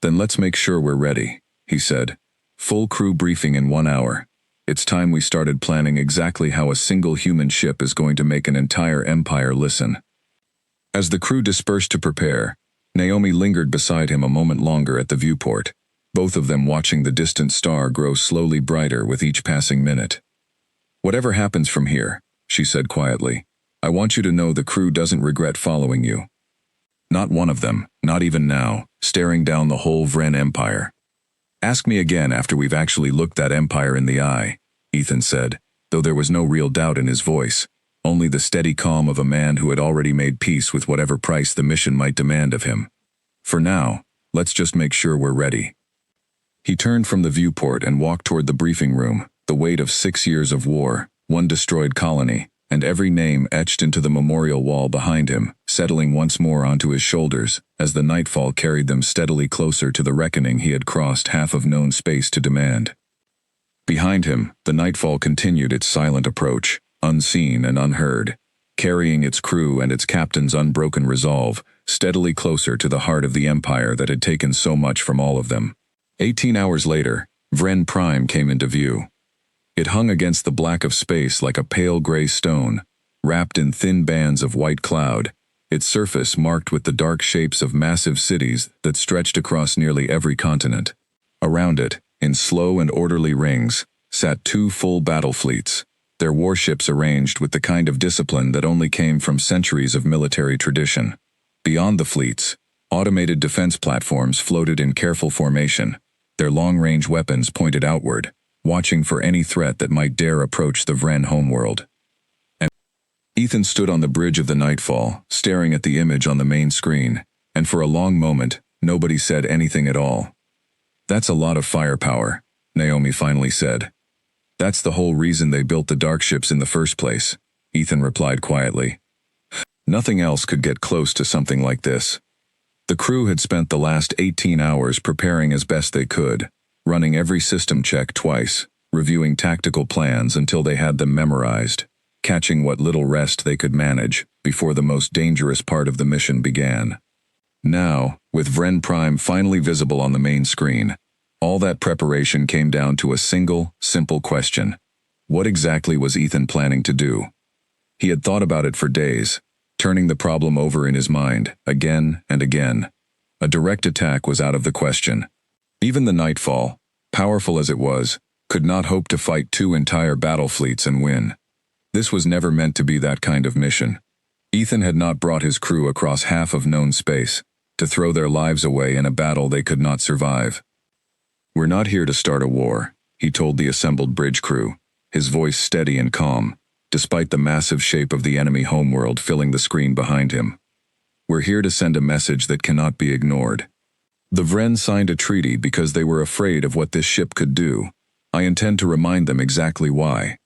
Then let's make sure we're ready, he said. Full crew briefing in 1 hour. It's time we started planning exactly how a single human ship is going to make an entire empire listen. As the crew dispersed to prepare, Naomi lingered beside him a moment longer at the viewport, both of them watching the distant star grow slowly brighter with each passing minute. Whatever happens from here, she said quietly, I want you to know the crew doesn't regret following you. Not one of them, not even now, staring down the whole Vren Empire. Ask me again after we've actually looked that empire in the eye, Ethan said, though there was no real doubt in his voice, only the steady calm of a man who had already made peace with whatever price the mission might demand of him. For now, let's just make sure we're ready. He turned from the viewport and walked toward the briefing room, the weight of 6 years of war, 1 destroyed colony, and every name etched into the memorial wall behind him, settling once more onto his shoulders as the nightfall carried them steadily closer to the reckoning he had crossed half of known space to demand. Behind him, the nightfall continued its silent approach, unseen and unheard, carrying its crew and its captain's unbroken resolve steadily closer to the heart of the empire that had taken so much from all of them. 18 hours later, Vren Prime came into view. It hung against the black of space like a pale gray stone, wrapped in thin bands of white cloud, its surface marked with the dark shapes of massive cities that stretched across nearly every continent. Around it, in slow and orderly rings, sat 2 full battle fleets, their warships arranged with the kind of discipline that only came from centuries of military tradition. Beyond the fleets, automated defense platforms floated in careful formation, their long-range weapons pointed outward, watching for any threat that might dare approach the Vren homeworld. And Ethan stood on the bridge of the nightfall, staring at the image on the main screen, and for a long moment, nobody said anything at all. That's a lot of firepower, Naomi finally said. That's the whole reason they built the Darkships in the first place. Ethan replied quietly. Nothing else could get close to something like this. The crew had spent the last 18 hours preparing as best they could, running every system check twice, reviewing tactical plans until they had them memorized, catching what little rest they could manage before the most dangerous part of the mission began. Now, with Vren Prime finally visible on the main screen, all that preparation came down to a single, simple question. What exactly was Ethan planning to do? He had thought about it for days, turning the problem over in his mind, again and again. A direct attack was out of the question. Even the Nightfall, powerful as it was, could not hope to fight 2 entire battle fleets and win. This was never meant to be that kind of mission. Ethan had not brought his crew across half of known space to throw their lives away in a battle they could not survive. "We're not here to start a war," he told the assembled bridge crew, his voice steady and calm, despite the massive shape of the enemy homeworld filling the screen behind him. "We're here to send a message that cannot be ignored. The Vren signed a treaty because they were afraid of what this ship could do. I intend to remind them exactly why."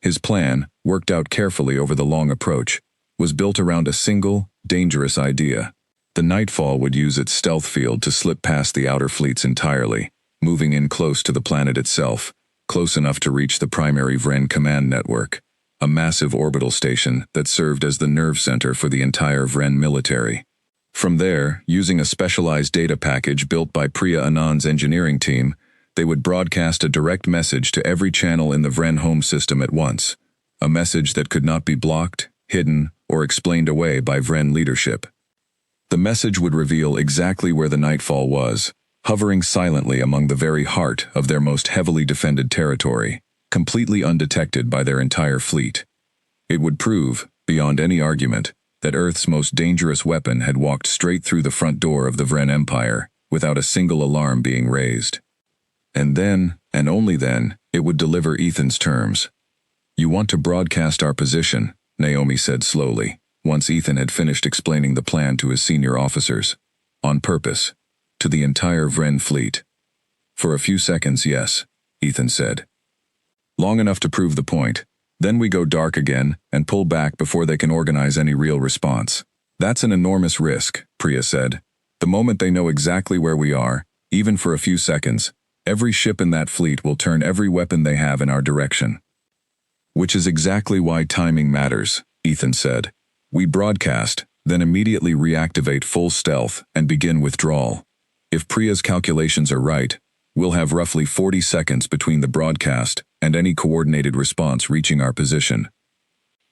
His plan, worked out carefully over the long approach, was built around a single, dangerous idea. The Nightfall would use its stealth field to slip past the outer fleets entirely, moving in close to the planet itself, close enough to reach the primary Vren command network, a massive orbital station that served as the nerve center for the entire Vren military. From there, using a specialized data package built by Priya Anand's engineering team, they would broadcast a direct message to every channel in the Vren home system at once, a message that could not be blocked, hidden, or explained away by Vren leadership. The message would reveal exactly where the Nightfall was, hovering silently among the very heart of their most heavily defended territory, completely undetected by their entire fleet. It would prove, beyond any argument, that Earth's most dangerous weapon had walked straight through the front door of the Vren Empire, without a single alarm being raised. And then, and only then, it would deliver Ethan's terms. "You want to broadcast our position," Naomi said slowly, once Ethan had finished explaining the plan to his senior officers. "On purpose. To the entire Vren fleet." "For a few seconds, yes," Ethan said. "Long enough to prove the point. Then we go dark again and pull back before they can organize any real response." "That's an enormous risk," Priya said. "The moment they know exactly where we are, even for a few seconds, every ship in that fleet will turn every weapon they have in our direction." "Which is exactly why timing matters," Ethan said. "We broadcast, then immediately reactivate full stealth and begin withdrawal. If Priya's calculations are right, we'll have roughly 40 seconds between the broadcast and any coordinated response reaching our position.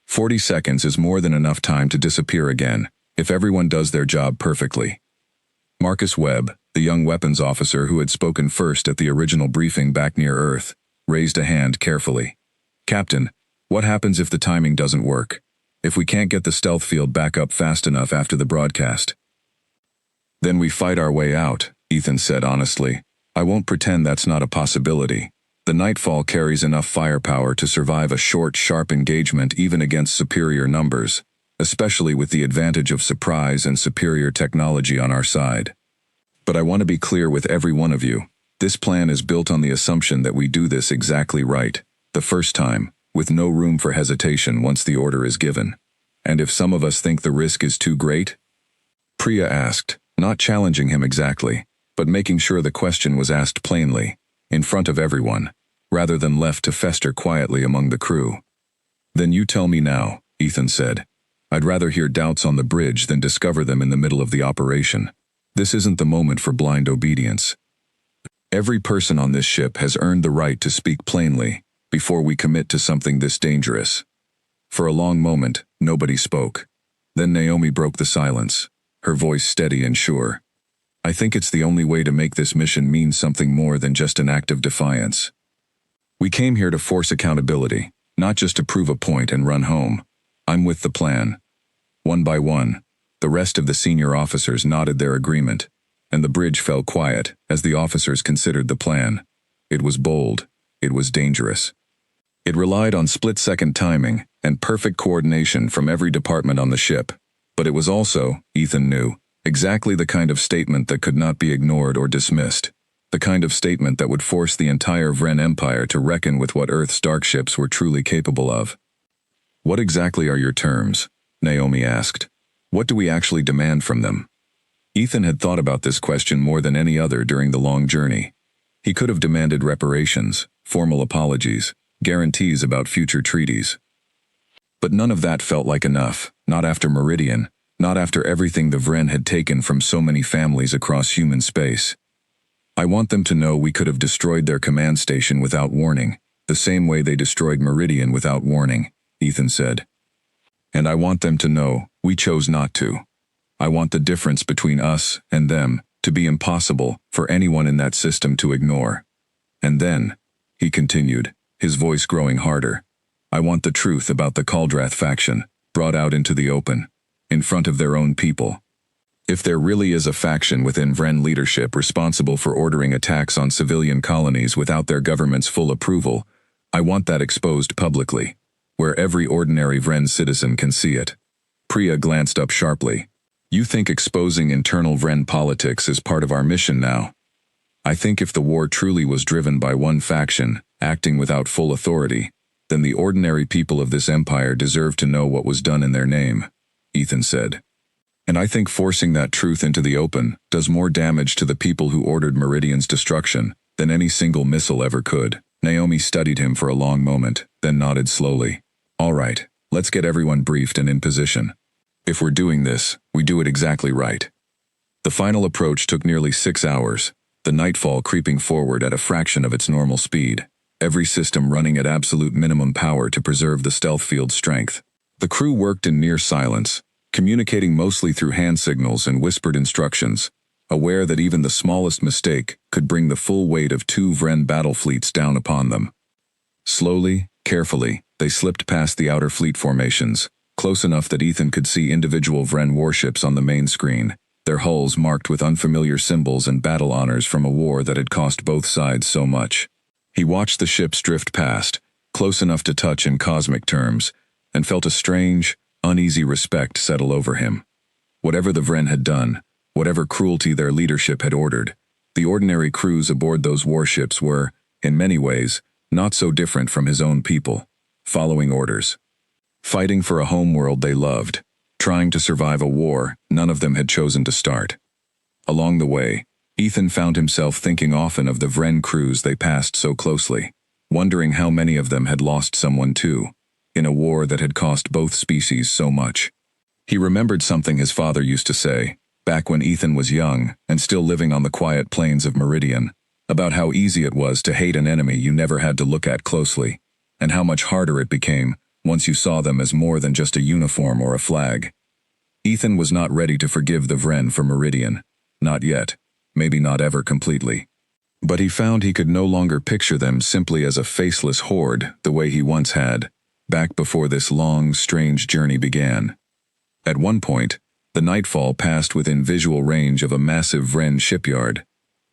40 seconds is more than enough time to disappear again, if everyone does their job perfectly." Marcus Webb, the young weapons officer who had spoken first at the original briefing back near Earth, raised a hand carefully. "Captain, what happens if the timing doesn't work? If we can't get the stealth field back up fast enough after the broadcast?" "Then we fight our way out," Ethan said honestly. "I won't pretend that's not a possibility. The Nightfall carries enough firepower to survive a short, sharp engagement even against superior numbers, especially with the advantage of surprise and superior technology on our side. But I want to be clear with every one of you. This plan is built on the assumption that we do this exactly right, the first time, with no room for hesitation once the order is given. And if some of us think the risk is too great?" Priya asked, not challenging him exactly, but making sure the question was asked plainly, in front of everyone, rather than left to fester quietly among the crew. "Then you tell me now," Ethan said. "I'd rather hear doubts on the bridge than discover them in the middle of the operation. This isn't the moment for blind obedience. Every person on this ship has earned the right to speak plainly before we commit to something this dangerous." For a long moment, nobody spoke. Then Naomi broke the silence, her voice steady and sure. "I think it's the only way to make this mission mean something more than just an act of defiance. We came here to force accountability, not just to prove a point and run home. I'm with the plan." One by one, the rest of the senior officers nodded their agreement, and the bridge fell quiet as the officers considered the plan. It was bold. It was dangerous. It relied on split-second timing and perfect coordination from every department on the ship, but it was also, Ethan knew, exactly the kind of statement that could not be ignored or dismissed, the kind of statement that would force the entire Vren Empire to reckon with what Earth's darkships were truly capable of. What exactly are your terms? Naomi asked. What do we actually demand from them? Ethan had thought about this question more than any other during the long journey. He could have demanded reparations, formal apologies, guarantees about future treaties. But none of that felt like enough, not after Meridian, not after everything the Vren had taken from so many families across human space. I want them to know we could have destroyed their command station without warning, the same way they destroyed Meridian without warning, Ethan said. And I want them to know we chose not to. I want the difference between us and them to be impossible for anyone in that system to ignore. And then, he continued, his voice growing harder, I want the truth about the Kaldrath faction brought out into the open, in front of their own people. If there really is a faction within Vren leadership responsible for ordering attacks on civilian colonies without their government's full approval, I want that exposed publicly, where every ordinary Vren citizen can see it. Priya glanced up sharply. You think exposing internal Vren politics is part of our mission now? I think if the war truly was driven by one faction, acting without full authority, then the ordinary people of this empire deserve to know what was done in their name, Ethan said. And I think forcing that truth into the open does more damage to the people who ordered Meridian's destruction than any single missile ever could. Naomi studied him for a long moment, then nodded slowly. All right, let's get everyone briefed and in position. If we're doing this, we do it exactly right. The final approach took nearly 6 hours, the nightfall creeping forward at a fraction of its normal speed, every system running at absolute minimum power to preserve the stealth field's strength. The crew worked in near silence, communicating mostly through hand signals and whispered instructions, aware that even the smallest mistake could bring the full weight of 2 Vren battle fleets down upon them. Slowly, carefully, they slipped past the outer fleet formations, close enough that Ethan could see individual Vren warships on the main screen, their hulls marked with unfamiliar symbols and battle honors from a war that had cost both sides so much. He watched the ships drift past, close enough to touch in cosmic terms, and felt a strange, uneasy respect settle over him. Whatever the Vren had done, whatever cruelty their leadership had ordered, the ordinary crews aboard those warships were, in many ways, not so different from his own people, following orders. Fighting for a homeworld they loved, trying to survive a war none of them had chosen to start. Along the way, Ethan found himself thinking often of the Vren crews they passed so closely, wondering how many of them had lost someone too, in a war that had cost both species so much. He remembered something his father used to say, back when Ethan was young and still living on the quiet plains of Meridian, about how easy it was to hate an enemy you never had to look at closely, and how much harder it became once you saw them as more than just a uniform or a flag. Ethan was not ready to forgive the Vren for Meridian. Not yet, maybe not ever completely. But he found he could no longer picture them simply as a faceless horde the way he once had, back before this long, strange journey began. At one point, the nightfall passed within visual range of a massive Vren shipyard,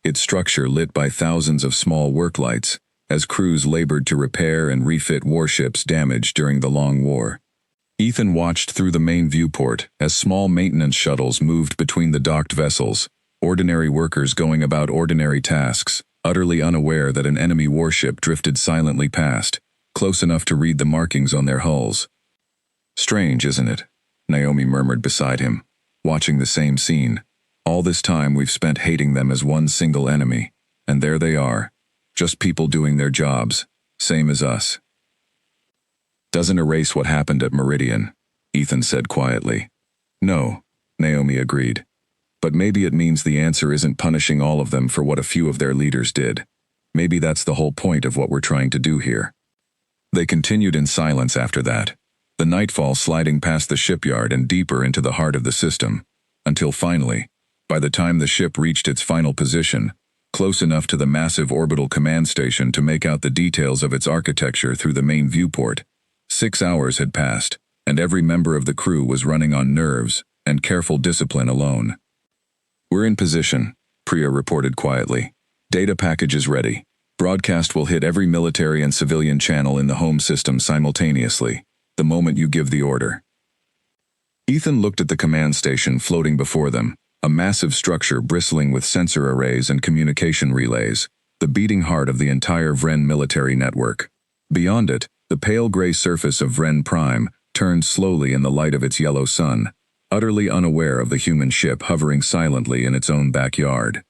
its structure lit by thousands of small work lights, as crews labored to repair and refit warships damaged during the Long War. Ethan watched through the main viewport as small maintenance shuttles moved between the docked vessels, ordinary workers going about ordinary tasks, utterly unaware that an enemy warship drifted silently past, close enough to read the markings on their hulls. Strange, isn't it? Naomi murmured beside him, watching the same scene. All this time we've spent hating them as one single enemy, and there they are, just people doing their jobs, same as us. Doesn't erase what happened at Meridian, Ethan said quietly. No, Naomi agreed. But maybe it means the answer isn't punishing all of them for what a few of their leaders did. Maybe that's the whole point of what we're trying to do here. They continued in silence after that, the nightfall sliding past the shipyard and deeper into the heart of the system, until finally, by the time the ship reached its final position, close enough to the massive orbital command station to make out the details of its architecture through the main viewport, 6 hours had passed, and every member of the crew was running on nerves and careful discipline alone. We're in position, Priya reported quietly. Data package is ready. Broadcast will hit every military and civilian channel in the home system simultaneously, the moment you give the order. Ethan looked at the command station floating before them, a massive structure bristling with sensor arrays and communication relays, the beating heart of the entire Vren military network. Beyond it, the pale gray surface of Vren Prime turned slowly in the light of its yellow sun, utterly unaware of the human ship hovering silently in its own backyard.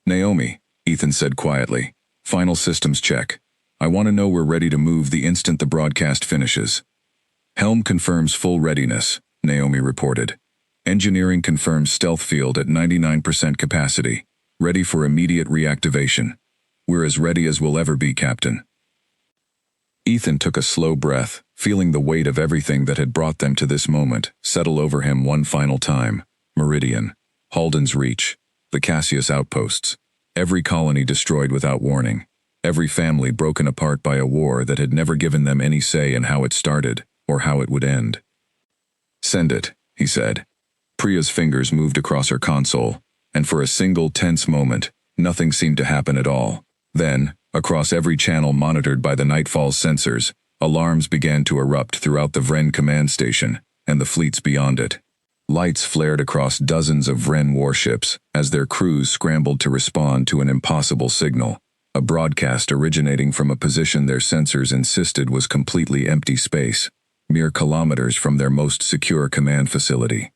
"Naomi," Ethan said quietly, "final systems check. I want to know we're ready to move the instant the broadcast finishes." "Helm confirms full readiness," Naomi reported. "Engineering confirms stealth field at 99% capacity, ready for immediate reactivation. We're as ready as we'll ever be, Captain." Ethan took a slow breath, feeling the weight of everything that had brought them to this moment settle over him one final time. Meridian, Halden's Reach, the Cassius outposts, every colony destroyed without warning, every family broken apart by a war that had never given them any say in how it started or how it would end. "Send it," he said. Priya's fingers moved across her console, and for a single tense moment, nothing seemed to happen at all. Then, across every channel monitored by the Nightfall's sensors, alarms began to erupt throughout the Vren command station and the fleets beyond it. Lights flared across dozens of Vren warships as their crews scrambled to respond to an impossible signal, a broadcast originating from a position their sensors insisted was completely empty space, mere kilometers from their most secure command facility.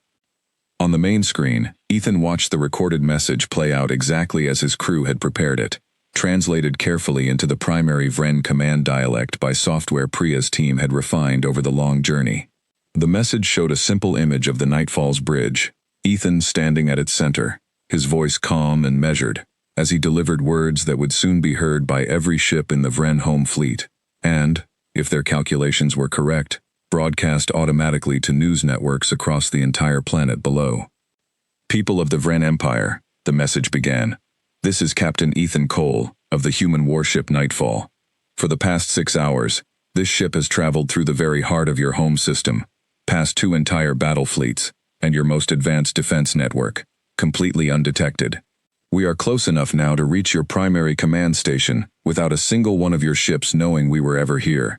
On the main screen, Ethan watched the recorded message play out exactly as his crew had prepared it, translated carefully into the primary Vren command dialect by software Priya's team had refined over the long journey. The message showed a simple image of the Nightfall's bridge, Ethan standing at its center, his voice calm and measured, as he delivered words that would soon be heard by every ship in the Vren home fleet, and, if their calculations were correct, broadcast automatically to news networks across the entire planet below. "People of the Vren Empire," the message began. "This is Captain Ethan Cole, of the human warship Nightfall. For the past 6 hours, this ship has traveled through the very heart of your home system, past 2 entire battle fleets, and your most advanced defense network, completely undetected. We are close enough now to reach your primary command station without a single one of your ships knowing we were ever here.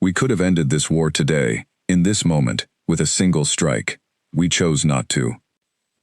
We could have ended this war today, in this moment, with a single strike. We chose not to."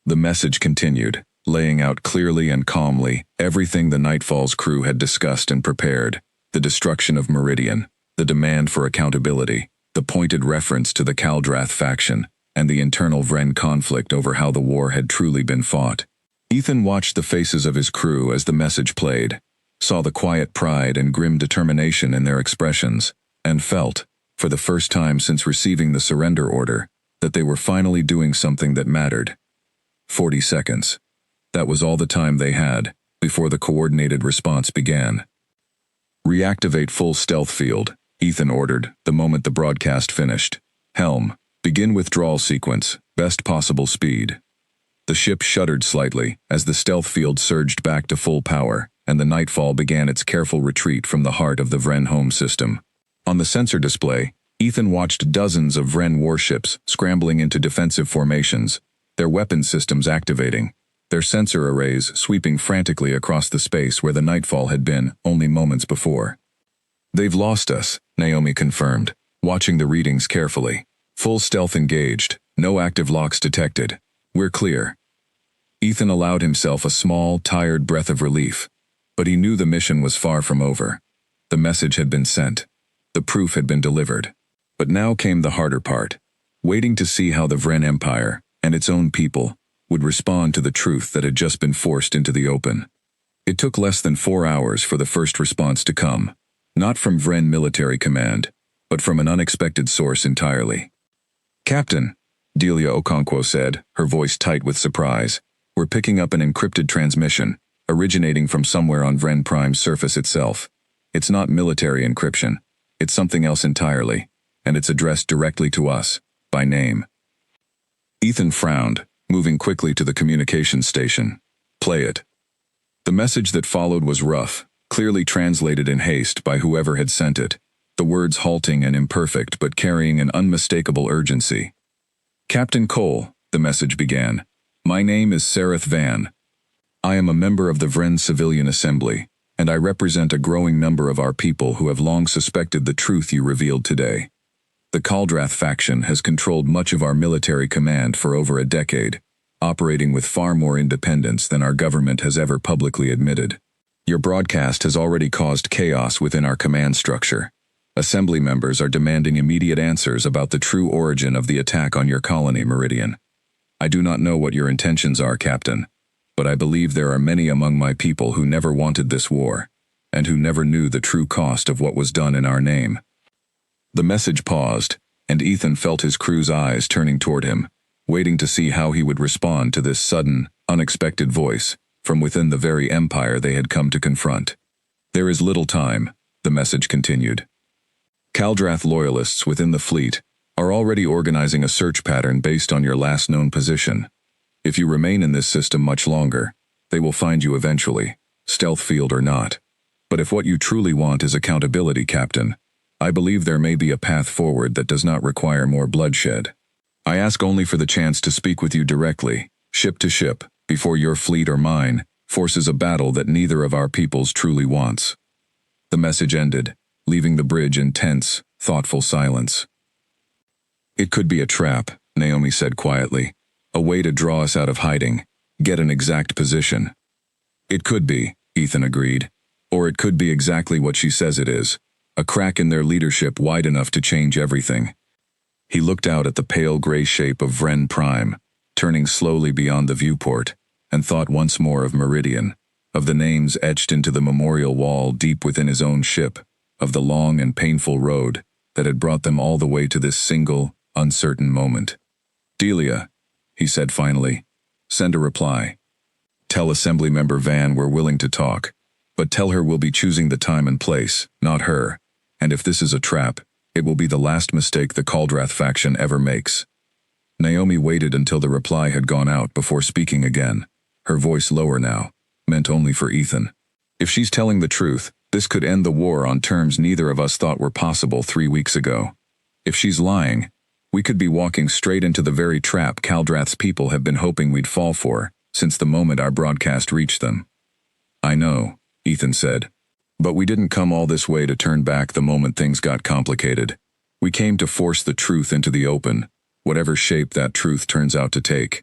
The message continued, laying out clearly and calmly everything the Nightfall's crew had discussed and prepared: the destruction of Meridian, the demand for accountability, the pointed reference to the Kaldrath faction, and the internal Vren conflict over how the war had truly been fought. Ethan watched the faces of his crew as the message played, saw the quiet pride and grim determination in their expressions, and felt, for the first time since receiving the surrender order, that they were finally doing something that mattered. 40 seconds. That was all the time they had, before the coordinated response began. "Reactivate full stealth field," Ethan ordered, the moment the broadcast finished. "Helm, begin withdrawal sequence, best possible speed." The ship shuddered slightly as the stealth field surged back to full power, and the Nightfall began its careful retreat from the heart of the Vren home system. On the sensor display, Ethan watched dozens of Vren warships scrambling into defensive formations, their weapon systems activating, their sensor arrays sweeping frantically across the space where the Nightfall had been only moments before. "They've lost us," Naomi confirmed, watching the readings carefully. "Full stealth engaged, no active locks detected. We're clear." Ethan allowed himself a small, tired breath of relief, but he knew the mission was far from over. The message had been sent. The proof had been delivered. But now came the harder part, waiting to see how the Vren Empire, and its own people, would respond to the truth that had just been forced into the open. It took less than 4 hours for the first response to come, not from Vren Military Command, but from an unexpected source entirely. "Captain," Delia Okonkwo said, her voice tight with surprise, "we're picking up an encrypted transmission, originating from somewhere on Vren Prime's surface itself. It's not military encryption. It's something else entirely, and it's addressed directly to us, by name." Ethan frowned, moving quickly to the communications station. "Play it." The message that followed was rough, clearly translated in haste by whoever had sent it, the words halting and imperfect but carrying an unmistakable urgency. "Captain Cole," the message began, "my name is Sareth Van. I am a member of the Vren Civilian Assembly, and I represent a growing number of our people who have long suspected the truth you revealed today. The Kaldrath faction has controlled much of our military command for over a decade, operating with far more independence than our government has ever publicly admitted. Your broadcast has already caused chaos within our command structure. Assembly members are demanding immediate answers about the true origin of the attack on your colony, Meridian. I do not know what your intentions are, Captain, but I believe there are many among my people who never wanted this war, and who never knew the true cost of what was done in our name." The message paused, and Ethan felt his crew's eyes turning toward him, waiting to see how he would respond to this sudden, unexpected voice from within the very empire they had come to confront. "There is little time," the message continued. "Kaldrath loyalists within the fleet are already organizing a search pattern based on your last known position. If you remain in this system much longer, they will find you eventually, stealth field or not. But if what you truly want is accountability, Captain, I believe there may be a path forward that does not require more bloodshed. I ask only for the chance to speak with you directly, ship to ship, before your fleet or mine forces a battle that neither of our peoples truly wants." The message ended, leaving the bridge in tense, thoughtful silence. "It could be a trap," Naomi said quietly. "A way to draw us out of hiding, get an exact position." "It could be," Ethan agreed. "Or it could be exactly what she says it is, a crack in their leadership wide enough to change everything." He looked out at the pale gray shape of Vren Prime, turning slowly beyond the viewport, and thought once more of Meridian, of the names etched into the memorial wall deep within his own ship, of the long and painful road that had brought them all the way to this single, uncertain moment. "Delia," he said finally, "send a reply. Tell Assembly Member Van we're willing to talk, but tell her we'll be choosing the time and place, not her, and if this is a trap, it will be the last mistake the Kaldrath faction ever makes." Naomi waited until the reply had gone out before speaking again, her voice lower now, meant only for Ethan. "If she's telling the truth, this could end the war on terms neither of us thought were possible 3 weeks ago. If she's lying, we could be walking straight into the very trap Kaldrath's people have been hoping we'd fall for since the moment our broadcast reached them." "I know," Ethan said. "But we didn't come all this way to turn back the moment things got complicated. We came to force the truth into the open, whatever shape that truth turns out to take.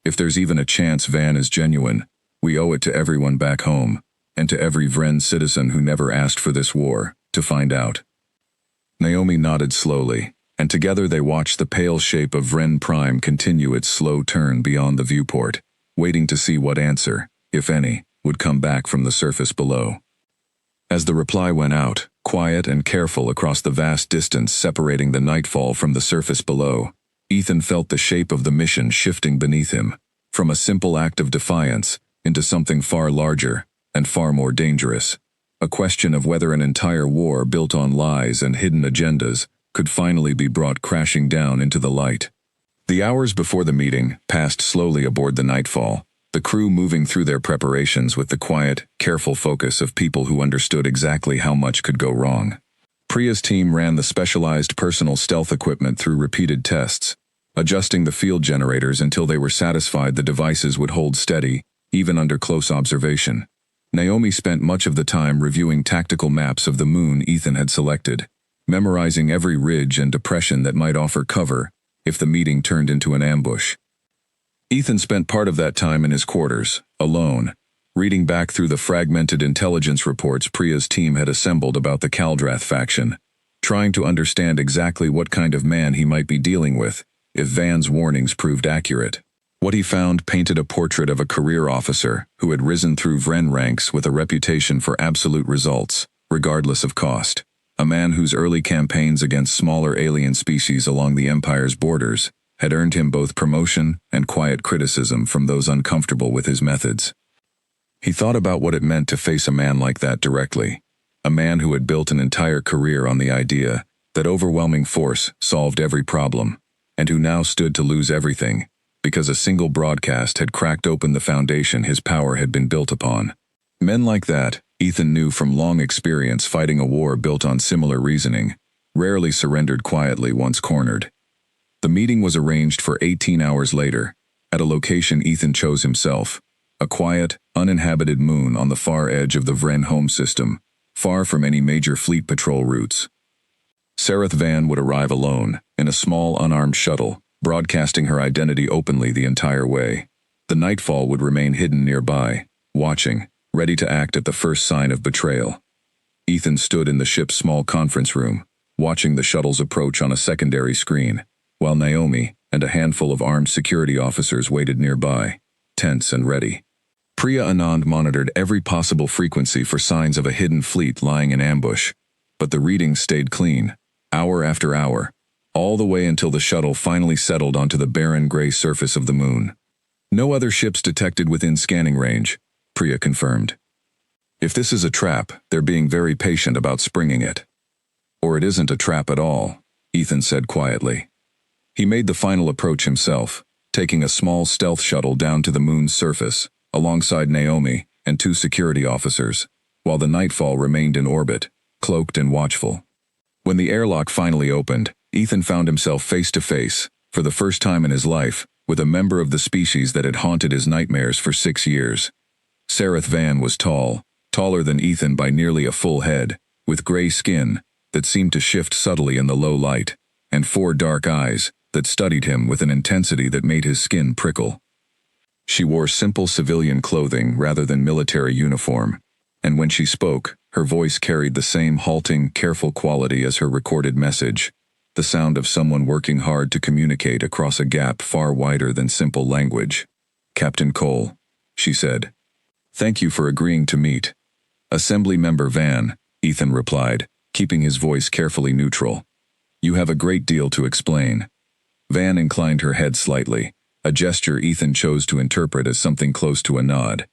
If there's even a chance Van is genuine, we owe it to everyone back home, and to every Vren citizen who never asked for this war, to find out." Naomi nodded slowly, and together they watched the pale shape of Vren Prime continue its slow turn beyond the viewport, waiting to see what answer, if any, would come back from the surface below. As the reply went out, quiet and careful across the vast distance separating the nightfall from the surface below, Ethan felt the shape of the mission shifting beneath him, from a simple act of defiance into something far larger and far more dangerous, a question of whether an entire war built on lies and hidden agendas could finally be brought crashing down into the light. The hours before the meeting passed slowly aboard the Nightfall, the crew moving through their preparations with the quiet, careful focus of people who understood exactly how much could go wrong. Priya's team ran the specialized personal stealth equipment through repeated tests, adjusting the field generators until they were satisfied the devices would hold steady, even under close observation. Naomi spent much of the time reviewing tactical maps of the moon Ethan had selected, memorizing every ridge and depression that might offer cover if the meeting turned into an ambush. Ethan spent part of that time in his quarters, alone, reading back through the fragmented intelligence reports Priya's team had assembled about the Kaldrath faction, trying to understand exactly what kind of man he might be dealing with if Van's warnings proved accurate. What he found painted a portrait of a career officer who had risen through Vren ranks with a reputation for absolute results, regardless of cost. A man whose early campaigns against smaller alien species along the Empire's borders had earned him both promotion and quiet criticism from those uncomfortable with his methods. He thought about what it meant to face a man like that directly, a man who had built an entire career on the idea that overwhelming force solved every problem, and who now stood to lose everything, because a single broadcast had cracked open the foundation his power had been built upon. Men like that, Ethan knew from long experience fighting a war built on similar reasoning, rarely surrendered quietly once cornered. The meeting was arranged for 18 hours later, at a location Ethan chose himself, a quiet, uninhabited moon on the far edge of the Vren home system, far from any major fleet patrol routes. Sareth Van would arrive alone, in a small unarmed shuttle, broadcasting her identity openly the entire way. The Nightfall would remain hidden nearby, watching, ready to act at the first sign of betrayal. Ethan stood in the ship's small conference room, watching the shuttle's approach on a secondary screen, while Naomi and a handful of armed security officers waited nearby, tense and ready. Priya Anand monitored every possible frequency for signs of a hidden fleet lying in ambush, but the readings stayed clean, hour after hour, all the way until the shuttle finally settled onto the barren gray surface of the moon. No other ships detected within scanning range, Priya confirmed. If this is a trap, they're being very patient about springing it. Or it isn't a trap at all, Ethan said quietly. He made the final approach himself, taking a small stealth shuttle down to the moon's surface, alongside Naomi and 2 security officers, while the Nightfall remained in orbit, cloaked and watchful. When the airlock finally opened, Ethan found himself face to face, for the first time in his life, with a member of the species that had haunted his nightmares for 6 years. Sareth Van was tall, taller than Ethan by nearly a full head, with gray skin that seemed to shift subtly in the low light, and 4 dark eyes that studied him with an intensity that made his skin prickle. She wore simple civilian clothing rather than military uniform, and when she spoke, her voice carried the same halting, careful quality as her recorded message, the sound of someone working hard to communicate across a gap far wider than simple language. "Captain Cole," she said. "Thank you for agreeing to meet." "Assembly Member Van," Ethan replied, keeping his voice carefully neutral. "You have a great deal to explain." Van inclined her head slightly, a gesture Ethan chose to interpret as something close to a nod.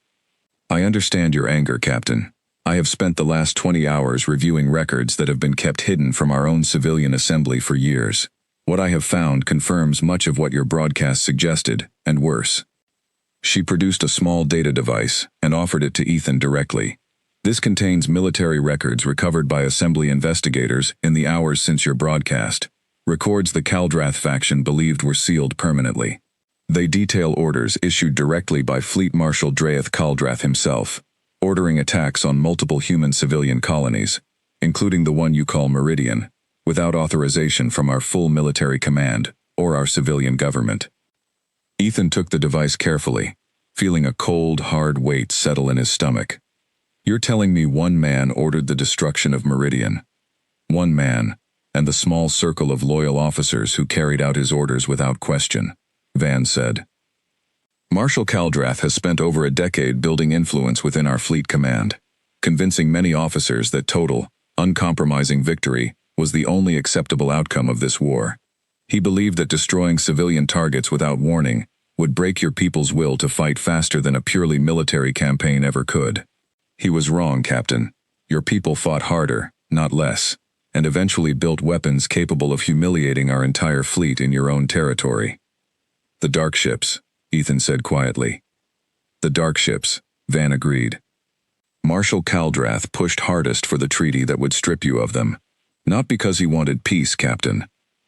"I understand your anger, Captain. I have spent the last 20 hours reviewing records that have been kept hidden from our own civilian assembly for years. What I have found confirms much of what your broadcast suggested, and worse." She produced a small data device and offered it to Ethan directly. "This contains military records recovered by assembly investigators in the hours since your broadcast. Records the Kaldrath faction believed were sealed permanently. They detail orders issued directly by Fleet Marshal Draeth Kaldrath himself, ordering attacks on multiple human civilian colonies, including the one you call Meridian, without authorization from our full military command or our civilian government." Ethan took the device carefully, feeling a cold, hard weight settle in his stomach. "You're telling me one man ordered the destruction of Meridian? One man, and the small circle of loyal officers who carried out his orders without question," Van said. "Marshal Kaldrath has spent over a decade building influence within our fleet command, convincing many officers that total, uncompromising victory was the only acceptable outcome of this war. He believed that destroying civilian targets without warning would break your people's will to fight faster than a purely military campaign ever could. He was wrong, Captain. Your people fought harder, not less, and eventually built weapons capable of humiliating our entire fleet in your own territory." "The Darkships," Ethan said quietly. "The Darkships," Van agreed. "Marshal Kaldrath pushed hardest for the treaty that would strip you of them. Not because he wanted peace, Captain,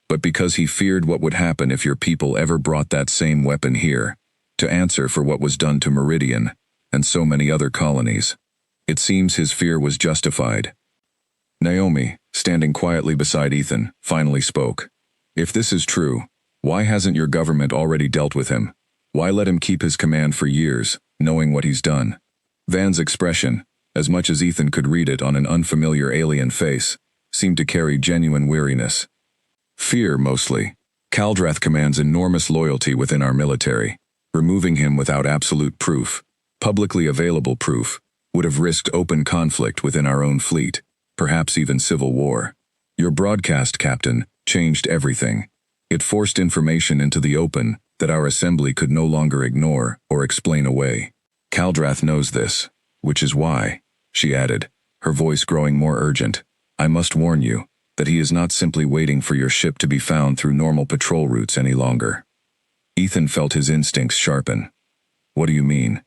but because he feared what would happen if your people ever brought that same weapon here, to answer for what was done to Meridian, and so many other colonies. It seems his fear was justified." Naomi, standing quietly beside Ethan, finally spoke. "If this is true, why hasn't your government already dealt with him? Why let him keep his command for years, knowing what he's done?" Van's expression, as much as Ethan could read it on an unfamiliar alien face, seemed to carry genuine weariness. "Fear, mostly. Kaldrath commands enormous loyalty within our military. Removing him without absolute proof, publicly available proof, would have risked open conflict within our own fleet, perhaps even civil war. Your broadcast, Captain, changed everything. It forced information into the open that our assembly could no longer ignore or explain away. Kaldrath knows this, which is why," she added, her voice growing more urgent, "I must warn you that he is not simply waiting for your ship to be found through normal patrol routes any longer." Ethan felt his instincts sharpen. "What do you mean?"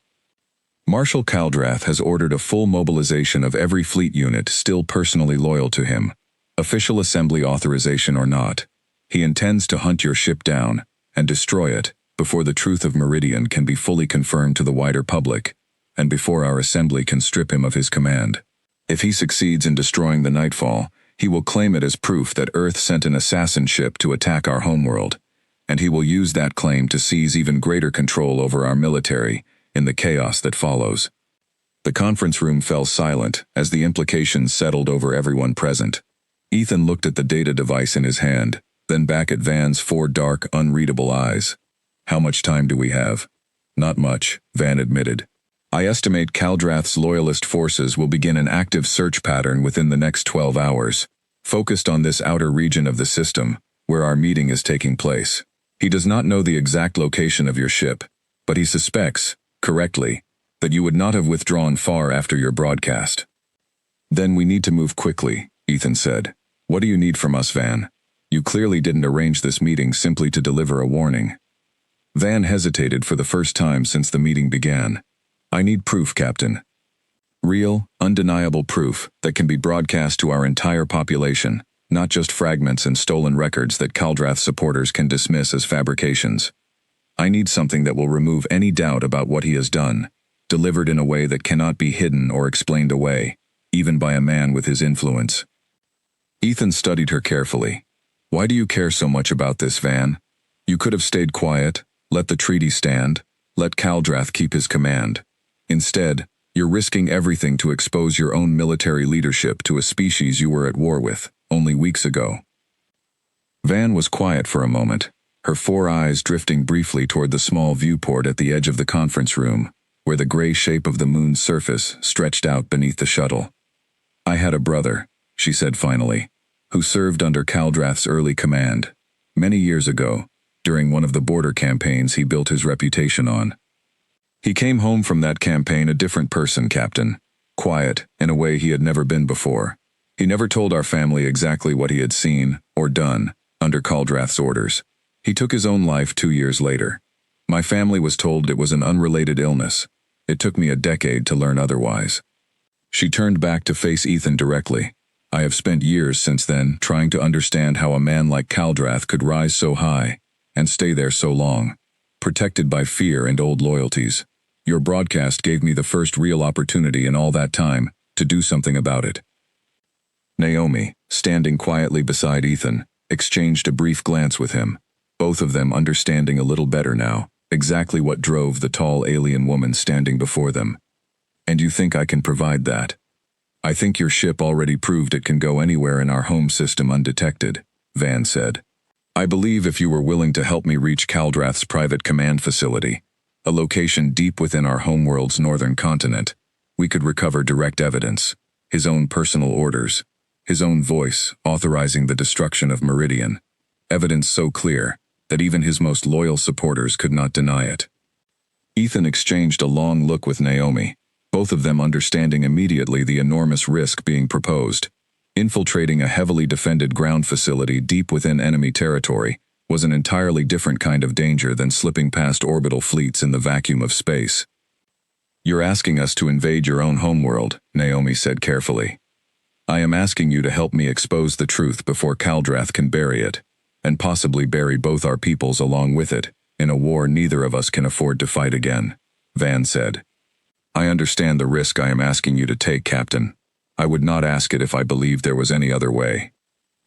"Marshal Kaldrath has ordered a full mobilization of every fleet unit still personally loyal to him, official assembly authorization or not. He intends to hunt your ship down and destroy it before the truth of Meridian can be fully confirmed to the wider public, and before our assembly can strip him of his command. If he succeeds in destroying the Nightfall, he will claim it as proof that Earth sent an assassin ship to attack our homeworld, and he will use that claim to seize even greater control over our military in the chaos that follows." The conference room fell silent as the implications settled over everyone present. Ethan looked at the data device in his hand, then back at Van's 4 dark, unreadable eyes. How much time do we have? Not much, Van admitted. I estimate Kaldrath's loyalist forces will begin an active search pattern within the next 12 hours, focused on this outer region of the system, where our meeting is taking place. He does not know the exact location of your ship, but he suspects, correctly, that you would not have withdrawn far after your broadcast. Then we need to move quickly, Ethan said. What do you need from us, Van? You clearly didn't arrange this meeting simply to deliver a warning. Van hesitated for the first time since the meeting began. I need proof, Captain. Real, undeniable proof that can be broadcast to our entire population, not just fragments and stolen records that Kaldrath supporters can dismiss as fabrications. I need something that will remove any doubt about what he has done, delivered in a way that cannot be hidden or explained away, even by a man with his influence. Ethan studied her carefully. Why do you care so much about this, Van? You could have stayed quiet, let the treaty stand, let Kaldrath keep his command. Instead, you're risking everything to expose your own military leadership to a species you were at war with, only weeks ago. Van was quiet for a moment, her 4 eyes drifting briefly toward the small viewport at the edge of the conference room, where the gray shape of the moon's surface stretched out beneath the shuttle. I had a brother, she said finally, who served under Kaldrath's early command. Many years ago, during one of the border campaigns he built his reputation on. He came home from that campaign a different person, Captain. Quiet, in a way he had never been before. He never told our family exactly what he had seen, or done, under Kaldrath's orders. He took his own life 2 years later. My family was told it was an unrelated illness. It took me a decade to learn otherwise. She turned back to face Ethan directly. I have spent years since then trying to understand how a man like Kaldrath could rise so high, and stay there so long, protected by fear and old loyalties. Your broadcast gave me the first real opportunity in all that time to do something about it. Naomi, standing quietly beside Ethan, exchanged a brief glance with him, both of them understanding a little better now exactly what drove the tall alien woman standing before them. And you think I can provide that? I think your ship already proved it can go anywhere in our home system undetected, Van said. I believe if you were willing to help me reach Kaldrath's private command facility, a location deep within our homeworld's northern continent, we could recover direct evidence, his own personal orders, his own voice authorizing the destruction of Meridian, evidence so clear that even his most loyal supporters could not deny it. Ethan exchanged a long look with Naomi, both of them understanding immediately the enormous risk being proposed. Infiltrating a heavily defended ground facility deep within enemy territory was an entirely different kind of danger than slipping past orbital fleets in the vacuum of space. You're asking us to invade your own homeworld, Naomi said carefully. I am asking you to help me expose the truth before Kaldrath can bury it, and possibly bury both our peoples along with it, in a war neither of us can afford to fight again, Van said. I understand the risk I am asking you to take, Captain. I would not ask it if I believed there was any other way.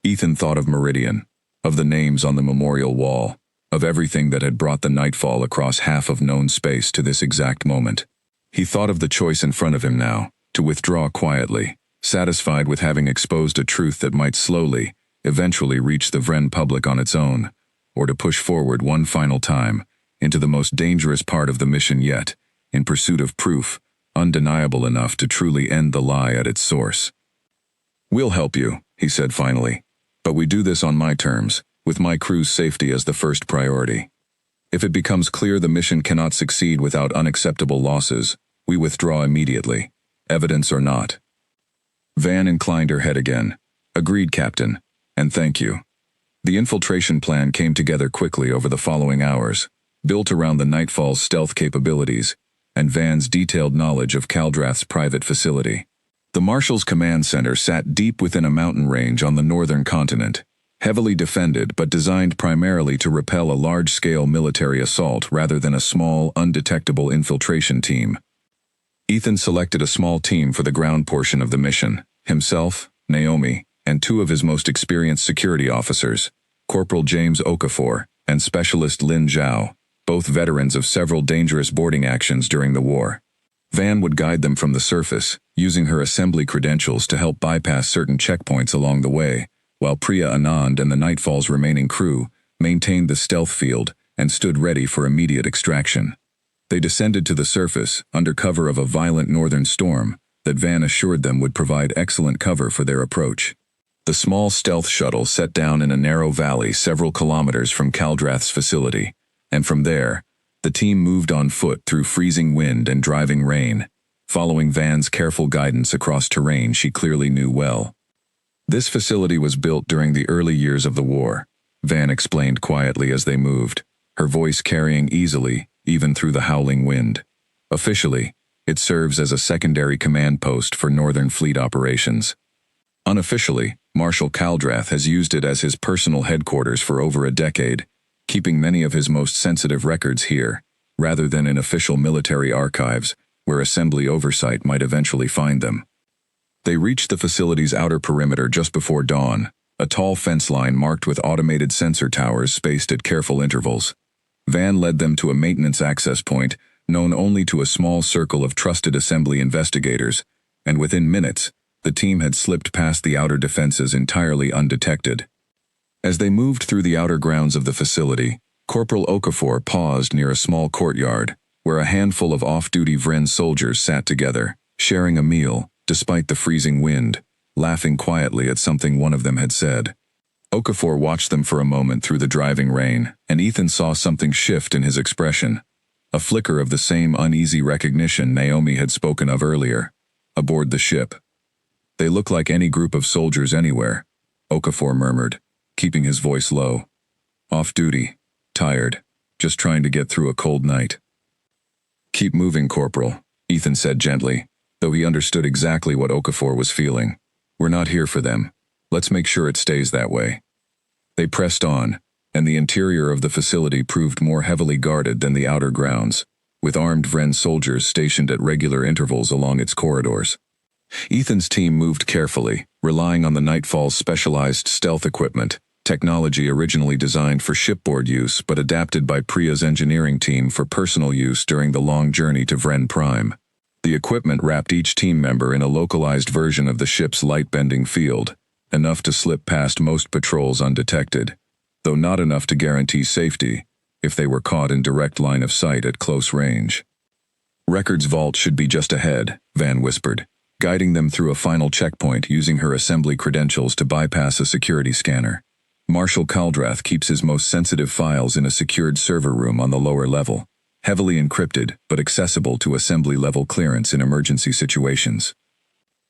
Ethan thought of Meridian, of the names on the memorial wall, of everything that had brought the nightfall across half of known space to this exact moment. He thought of the choice in front of him now, to withdraw quietly, satisfied with having exposed a truth that might slowly, eventually reach the Vren public on its own, or to push forward one final time, into the most dangerous part of the mission yet, in pursuit of proof, undeniable enough to truly end the lie at its source. We'll help you, he said finally, but we do this on my terms, with my crew's safety as the first priority. If it becomes clear the mission cannot succeed without unacceptable losses, we withdraw immediately, evidence or not. Van inclined her head again. Agreed, Captain, and thank you. The infiltration plan came together quickly over the following hours, built around the Nightfall's stealth capabilities, and Van's detailed knowledge of Kaldrath's private facility. The Marshal's command center sat deep within a mountain range on the northern continent, heavily defended but designed primarily to repel a large-scale military assault rather than a small, undetectable infiltration team. Ethan selected a small team for the ground portion of the mission, himself, Naomi, and 2 of his most experienced security officers, Corporal James Okafor and Specialist Lin Zhao, both veterans of several dangerous boarding actions during the war. Van would guide them from the surface, using her assembly credentials to help bypass certain checkpoints along the way, while Priya Anand and the Nightfall's remaining crew maintained the stealth field and stood ready for immediate extraction. They descended to the surface under cover of a violent northern storm that Van assured them would provide excellent cover for their approach. The small stealth shuttle set down in a narrow valley several kilometers from Caldrath's facility, and from there, the team moved on foot through freezing wind and driving rain, following Van's careful guidance across terrain she clearly knew well. This facility was built during the early years of the war, Van explained quietly as they moved, her voice carrying easily, even through the howling wind. Officially, it serves as a secondary command post for Northern Fleet operations. Unofficially, Marshal Caldrath has used it as his personal headquarters for over a decade, keeping many of his most sensitive records here, rather than in official military archives, where assembly oversight might eventually find them. They reached the facility's outer perimeter just before dawn, a tall fence line marked with automated sensor towers spaced at careful intervals. Van led them to a maintenance access point, known only to a small circle of trusted assembly investigators, and within minutes, the team had slipped past the outer defenses entirely undetected. As they moved through the outer grounds of the facility, Corporal Okafor paused near a small courtyard, where a handful of off-duty Vren soldiers sat together, sharing a meal, despite the freezing wind, laughing quietly at something one of them had said. Okafor watched them for a moment through the driving rain, and Ethan saw something shift in his expression, a flicker of the same uneasy recognition Naomi had spoken of earlier, aboard the ship. "They look like any group of soldiers anywhere," Okafor murmured, keeping his voice low. "Off-duty, tired, just trying to get through a cold night." "Keep moving, Corporal," Ethan said gently, though he understood exactly what Okafor was feeling. "We're not here for them. Let's make sure it stays that way." They pressed on, and the interior of the facility proved more heavily guarded than the outer grounds, with armed Vren soldiers stationed at regular intervals along its corridors. Ethan's team moved carefully, relying on the Nightfall's specialized stealth equipment, technology originally designed for shipboard use but adapted by Priya's engineering team for personal use during the long journey to Vren Prime. The equipment wrapped each team member in a localized version of the ship's light-bending field, enough to slip past most patrols undetected, though not enough to guarantee safety if they were caught in direct line of sight at close range. "Records vault should be just ahead," Van whispered, guiding them through a final checkpoint using her assembly credentials to bypass a security scanner. Marshal Caldrath keeps his most sensitive files in a secured server room on the lower level, heavily encrypted but accessible to assembly-level clearance in emergency situations.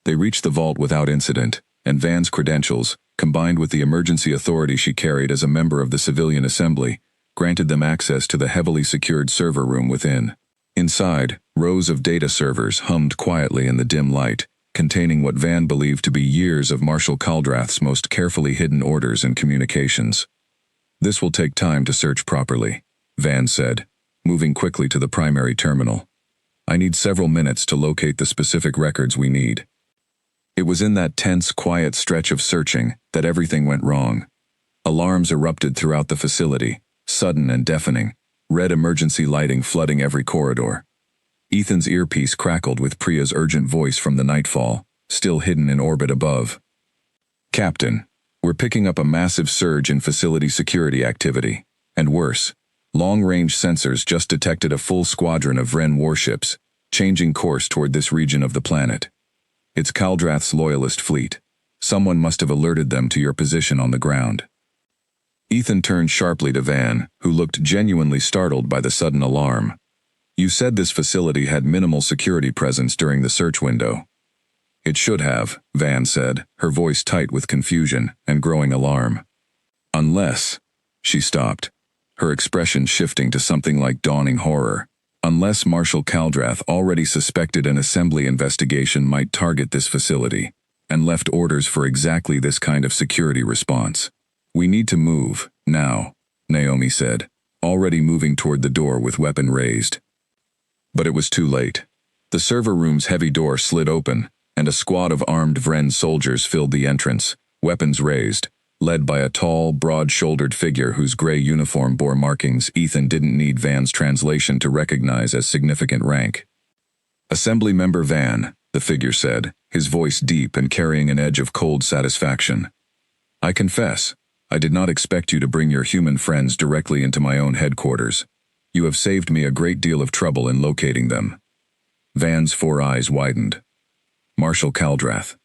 They reached the vault without incident, and Van's credentials, combined with the emergency authority she carried as a member of the civilian assembly, granted them access to the heavily secured server room within. Inside, rows of data servers hummed quietly in the dim light, containing what Van believed to be years of Marshal Caldrath's most carefully hidden orders and communications. "This will take time to search properly," Van said, moving quickly to the primary terminal. "I need several minutes to locate the specific records we need." It was in that tense, quiet stretch of searching that everything went wrong. Alarms erupted throughout the facility, sudden and deafening, red emergency lighting flooding every corridor. Ethan's earpiece crackled with Priya's urgent voice from the Nightfall, still hidden in orbit above. "Captain, we're picking up a massive surge in facility security activity, and worse, long-range sensors just detected a full squadron of Vren warships, changing course toward this region of the planet. It's Caldrath's loyalist fleet. Someone must have alerted them to your position on the ground." Ethan turned sharply to Van, who looked genuinely startled by the sudden alarm. "You said this facility had minimal security presence during the search window." "It should have," Van said, her voice tight with confusion and growing alarm. "Unless—" She stopped, her expression shifting to something like dawning horror. "Unless Marshal Caldrath already suspected an assembly investigation might target this facility, and left orders for exactly this kind of security response. We need to move, now," Naomi said, already moving toward the door with weapon raised. But it was too late. The server room's heavy door slid open, and a squad of armed Vren soldiers filled the entrance, weapons raised, led by a tall, broad-shouldered figure whose gray uniform bore markings Ethan didn't need Van's translation to recognize as significant rank. "Assembly Member Van," the figure said, his voice deep and carrying an edge of cold satisfaction. I confess, I did not expect you to bring your human friends directly into my own headquarters. You have saved me a great deal of trouble in locating them. Van's 4 eyes widened. Marshal Caldrath.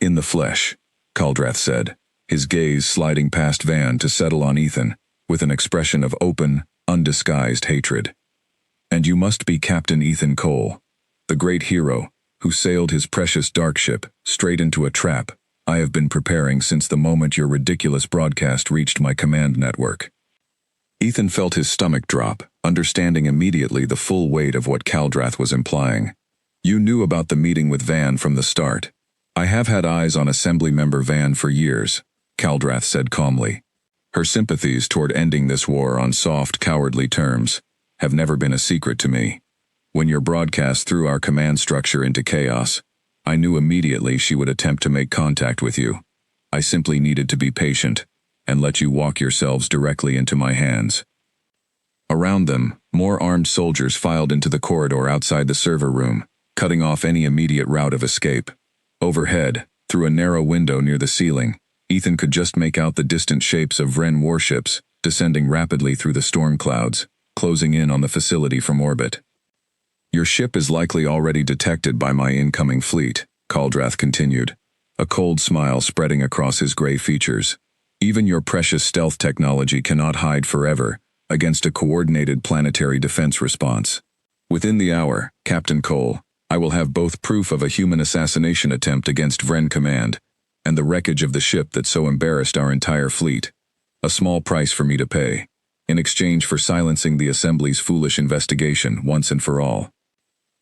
In the flesh, Caldrath said, his gaze sliding past Van to settle on Ethan, with an expression of open, undisguised hatred. And you must be Captain Ethan Cole, the great hero, who sailed his precious Darkship straight into a trap I have been preparing since the moment your ridiculous broadcast reached my command network. Ethan felt his stomach drop, understanding immediately the full weight of what Caldrath was implying. You knew about the meeting with Van from the start. I have had eyes on Assembly Member Van for years, Caldrath said calmly. Her sympathies toward ending this war on soft, cowardly terms have never been a secret to me. When your broadcast threw our command structure into chaos, I knew immediately she would attempt to make contact with you. I simply needed to be patient and let you walk yourselves directly into my hands. Around them, more armed soldiers filed into the corridor outside the server room, cutting off any immediate route of escape. Overhead, through a narrow window near the ceiling, Ethan could just make out the distant shapes of Wren warships descending rapidly through the storm clouds, closing in on the facility from orbit. Your ship is likely already detected by my incoming fleet, Caldrath continued, a cold smile spreading across his gray features. Even your precious stealth technology cannot hide forever against a coordinated planetary defense response. Within the hour, Captain Cole, I will have both proof of a human assassination attempt against Wren Command and the wreckage of the ship that so embarrassed our entire fleet. A small price for me to pay, in exchange for silencing the Assembly's foolish investigation once and for all.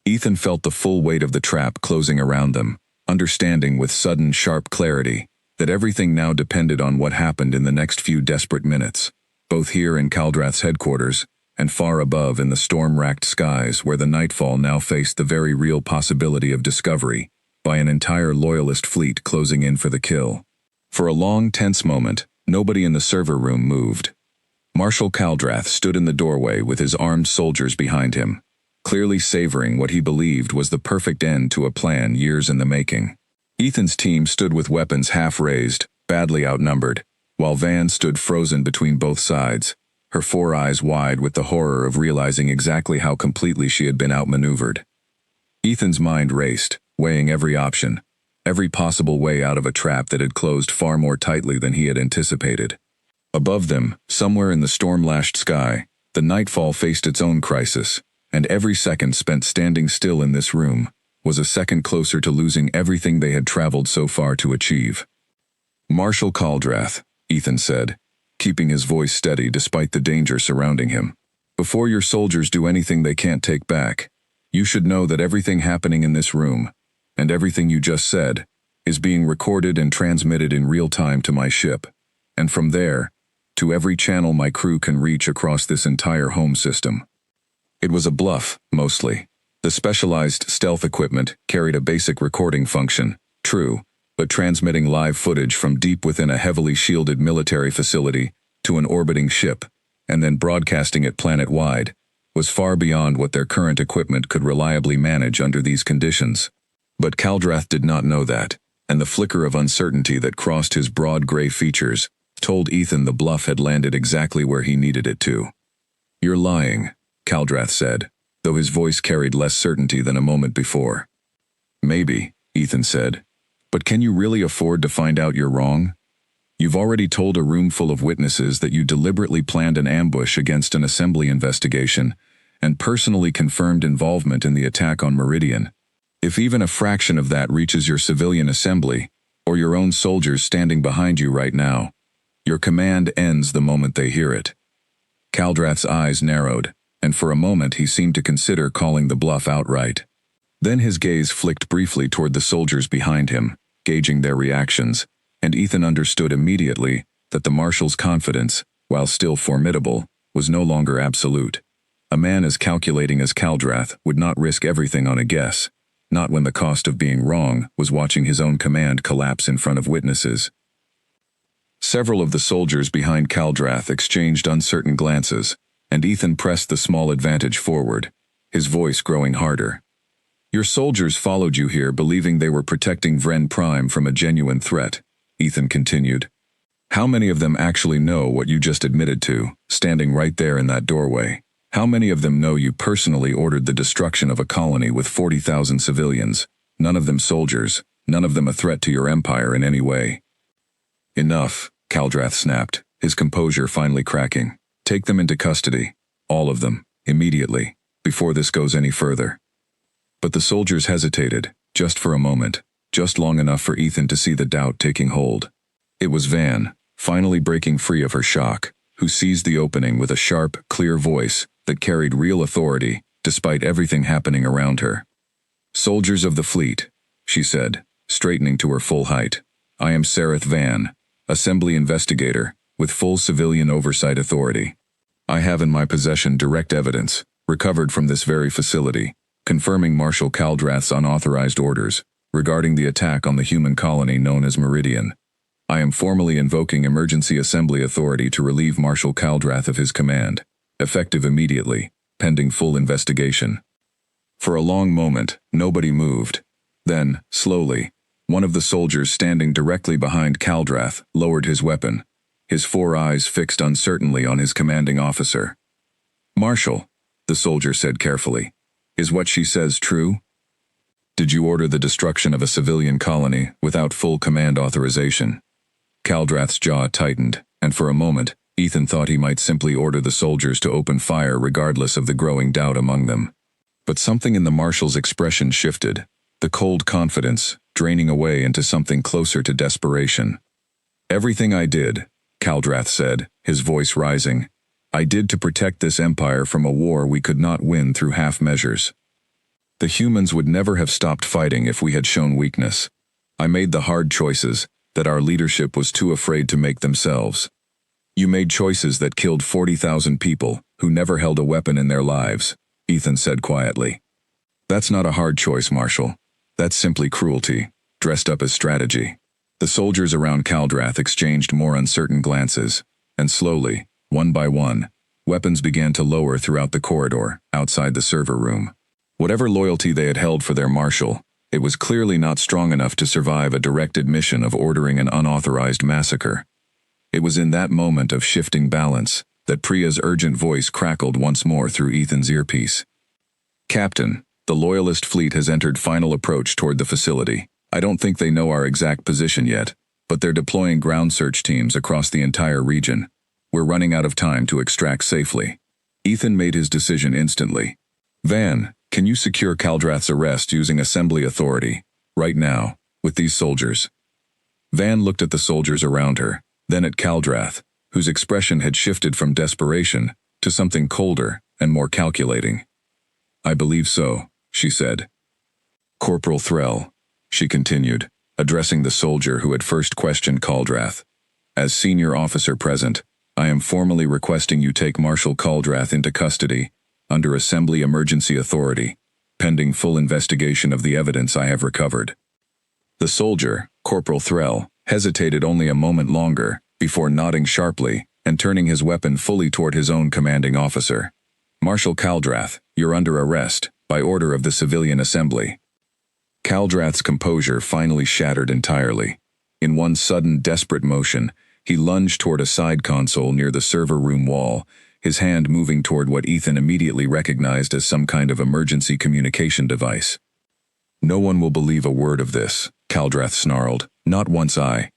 Ethan felt the full weight of the trap closing around them, understanding with sudden, sharp clarity that everything now depended on what happened in the next few desperate minutes, both here in Caldrath's headquarters and far above in the storm-racked skies where the nightfall now faced the very real possibility of discovery by an entire loyalist fleet closing in for the kill. For a long, tense moment, nobody in the server room moved. Marshal Caldrath stood in the doorway with his armed soldiers behind him, clearly savoring what he believed was the perfect end to a plan years in the making. Ethan's team stood with weapons half raised, badly outnumbered, while Van stood frozen between both sides, her 4 eyes wide with the horror of realizing exactly how completely she had been outmaneuvered. Ethan's mind raced, weighing every option, every possible way out of a trap that had closed far more tightly than he had anticipated. Above them, somewhere in the storm-lashed sky, the nightfall faced its own crisis, and every second spent standing still in this room was a second closer to losing everything they had traveled so far to achieve. Marshal Caldrath, Ethan said, keeping his voice steady despite the danger surrounding him. Before your soldiers do anything they can't take back, you should know that everything happening in this room, and everything you just said, is being recorded and transmitted in real time to my ship, and from there, to every channel my crew can reach across this entire home system. It was a bluff, mostly. The specialized stealth equipment carried a basic recording function, true, but transmitting live footage from deep within a heavily shielded military facility to an orbiting ship, and then broadcasting it planet-wide, was far beyond what their current equipment could reliably manage under these conditions. But Caldrath did not know that, and the flicker of uncertainty that crossed his broad gray features told Ethan the bluff had landed exactly where he needed it to. You're lying, Caldrath said, though his voice carried less certainty than a moment before. Maybe, Ethan said, but can you really afford to find out you're wrong? You've already told a room full of witnesses that you deliberately planned an ambush against an assembly investigation and personally confirmed involvement in the attack on Meridian. If even a fraction of that reaches your civilian assembly, or your own soldiers standing behind you right now, your command ends the moment they hear it. Caldrath's eyes narrowed, and for a moment he seemed to consider calling the bluff outright. Then his gaze flicked briefly toward the soldiers behind him, gauging their reactions, and Ethan understood immediately that the marshal's confidence, while still formidable, was no longer absolute. A man as calculating as Caldrath would not risk everything on a guess, not when the cost of being wrong was watching his own command collapse in front of witnesses. Several of the soldiers behind Caldrath exchanged uncertain glances, and Ethan pressed the small advantage forward, his voice growing harder. Your soldiers followed you here believing they were protecting Vren Prime from a genuine threat. Ethan continued. How many of them actually know what you just admitted to, standing right there in that doorway? How many of them know you personally ordered the destruction of a colony with 40,000 civilians, none of them soldiers, none of them a threat to your empire in any way? Enough, Kaldrath snapped, his composure finally cracking. Take them into custody. All of them, immediately, before this goes any further. But the soldiers hesitated, just for a moment, just long enough for Ethan to see the doubt taking hold. It was Van, finally breaking free of her shock, who seized the opening with a sharp, clear voice that carried real authority, despite everything happening around her. Soldiers of the fleet, she said, straightening to her full height. I am Sareth Van, Assembly Investigator, with full civilian oversight authority. I have in my possession direct evidence, recovered from this very facility, confirming Marshal Kaldrath's unauthorized orders, regarding the attack on the human colony known as Meridian. I am formally invoking emergency assembly authority to relieve Marshal Kaldrath of his command, effective immediately, pending full investigation. For a long moment, nobody moved. Then, slowly, one of the soldiers standing directly behind Kaldrath lowered his weapon, his 4 eyes fixed uncertainly on his commanding officer. Marshal, the soldier said carefully, is what she says true? Did you order the destruction of a civilian colony without full command authorization? Kaldrath's jaw tightened, and for a moment, Ethan thought he might simply order the soldiers to open fire regardless of the growing doubt among them. But something in the marshal's expression shifted, the cold confidence draining away into something closer to desperation. Everything I did, Kaldrath said, his voice rising, I did to protect this empire from a war we could not win through half measures. The humans would never have stopped fighting if we had shown weakness. I made the hard choices that our leadership was too afraid to make themselves. You made choices that killed 40,000 people who never held a weapon in their lives, Ethan said quietly. That's not a hard choice, Marshal. That's simply cruelty, dressed up as strategy. The soldiers around Kaldrath exchanged more uncertain glances, and slowly, one by one, weapons began to lower throughout the corridor, outside the server room. Whatever loyalty they had held for their marshal, it was clearly not strong enough to survive a directed mission of ordering an unauthorized massacre. It was in that moment of shifting balance that Priya's urgent voice crackled once more through Ethan's earpiece. Captain, the Loyalist fleet has entered final approach toward the facility. I don't think they know our exact position yet, but they're deploying ground search teams across the entire region. We're running out of time to extract safely. Ethan made his decision instantly. Van, can you secure Kaldrath's arrest using assembly authority, right now, with these soldiers? Van looked at the soldiers around her, then at Kaldrath, whose expression had shifted from desperation to something colder and more calculating. I believe so, she said. Corporal Threll, she continued, addressing the soldier who had first questioned Kaldrath. As senior officer present, I am formally requesting you take Marshal Kaldrath into custody, under Assembly Emergency Authority, pending full investigation of the evidence I have recovered. The soldier, Corporal Threll, hesitated only a moment longer, before nodding sharply and turning his weapon fully toward his own commanding officer. Marshal Kaldrath, you're under arrest, by order of the Civilian Assembly. Kaldrath's composure finally shattered entirely. In one sudden, desperate motion, he lunged toward a side console near the server room wall, his hand moving toward what Ethan immediately recognized as some kind of emergency communication device. No one will believe a word of this, Kaldrath snarled. Not once I.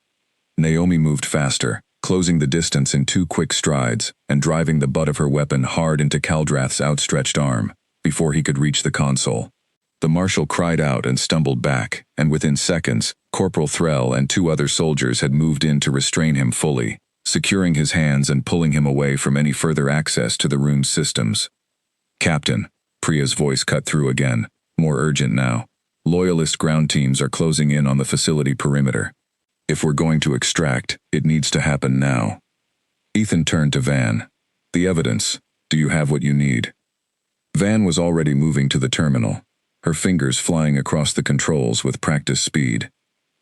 Naomi moved faster, closing the distance in 2 quick strides and driving the butt of her weapon hard into Kaldrath's outstretched arm, before he could reach the console. The marshal cried out and stumbled back, and within seconds, Corporal Threll and 2 other soldiers had moved in to restrain him fully, securing his hands and pulling him away from any further access to the room's systems. Captain, Priya's voice cut through again, more urgent now. Loyalist ground teams are closing in on the facility perimeter. If we're going to extract, it needs to happen now. Ethan turned to Van. The evidence. Do you have what you need? Van was already moving to the terminal, her fingers flying across the controls with practice speed.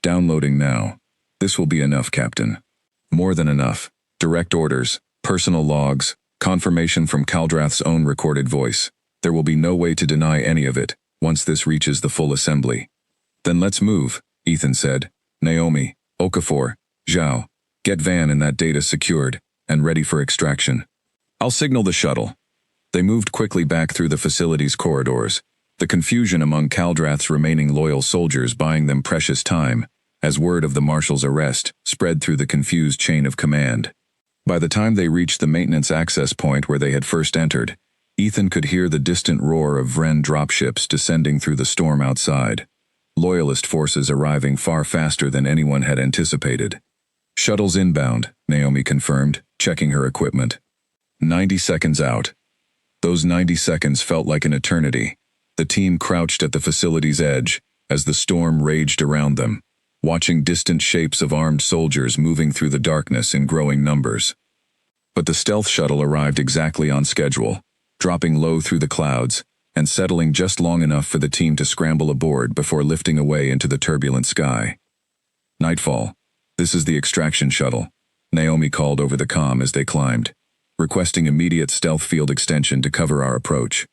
Downloading now. This will be enough, Captain. More than enough. Direct orders, personal logs, confirmation from Kaldrath's own recorded voice. There will be no way to deny any of it, once this reaches the full assembly. Then let's move, Ethan said. Naomi, Okafor, Zhao, get Van and that data secured and ready for extraction. I'll signal the shuttle. They moved quickly back through the facility's corridors, the confusion among Kaldrath's remaining loyal soldiers buying them precious time, as word of the Marshal's arrest spread through the confused chain of command. By the time they reached the maintenance access point where they had first entered, Ethan could hear the distant roar of Vren dropships descending through the storm outside. Loyalist forces arriving far faster than anyone had anticipated. Shuttles inbound, Naomi confirmed, checking her equipment. 90 seconds out. Those 90 seconds felt like an eternity. The team crouched at the facility's edge as the storm raged around them, watching distant shapes of armed soldiers moving through the darkness in growing numbers. But the stealth shuttle arrived exactly on schedule, dropping low through the clouds and settling just long enough for the team to scramble aboard before lifting away into the turbulent sky. Nightfall. This is the extraction shuttle, Naomi called over the comm as they climbed, requesting immediate stealth field extension to cover our approach.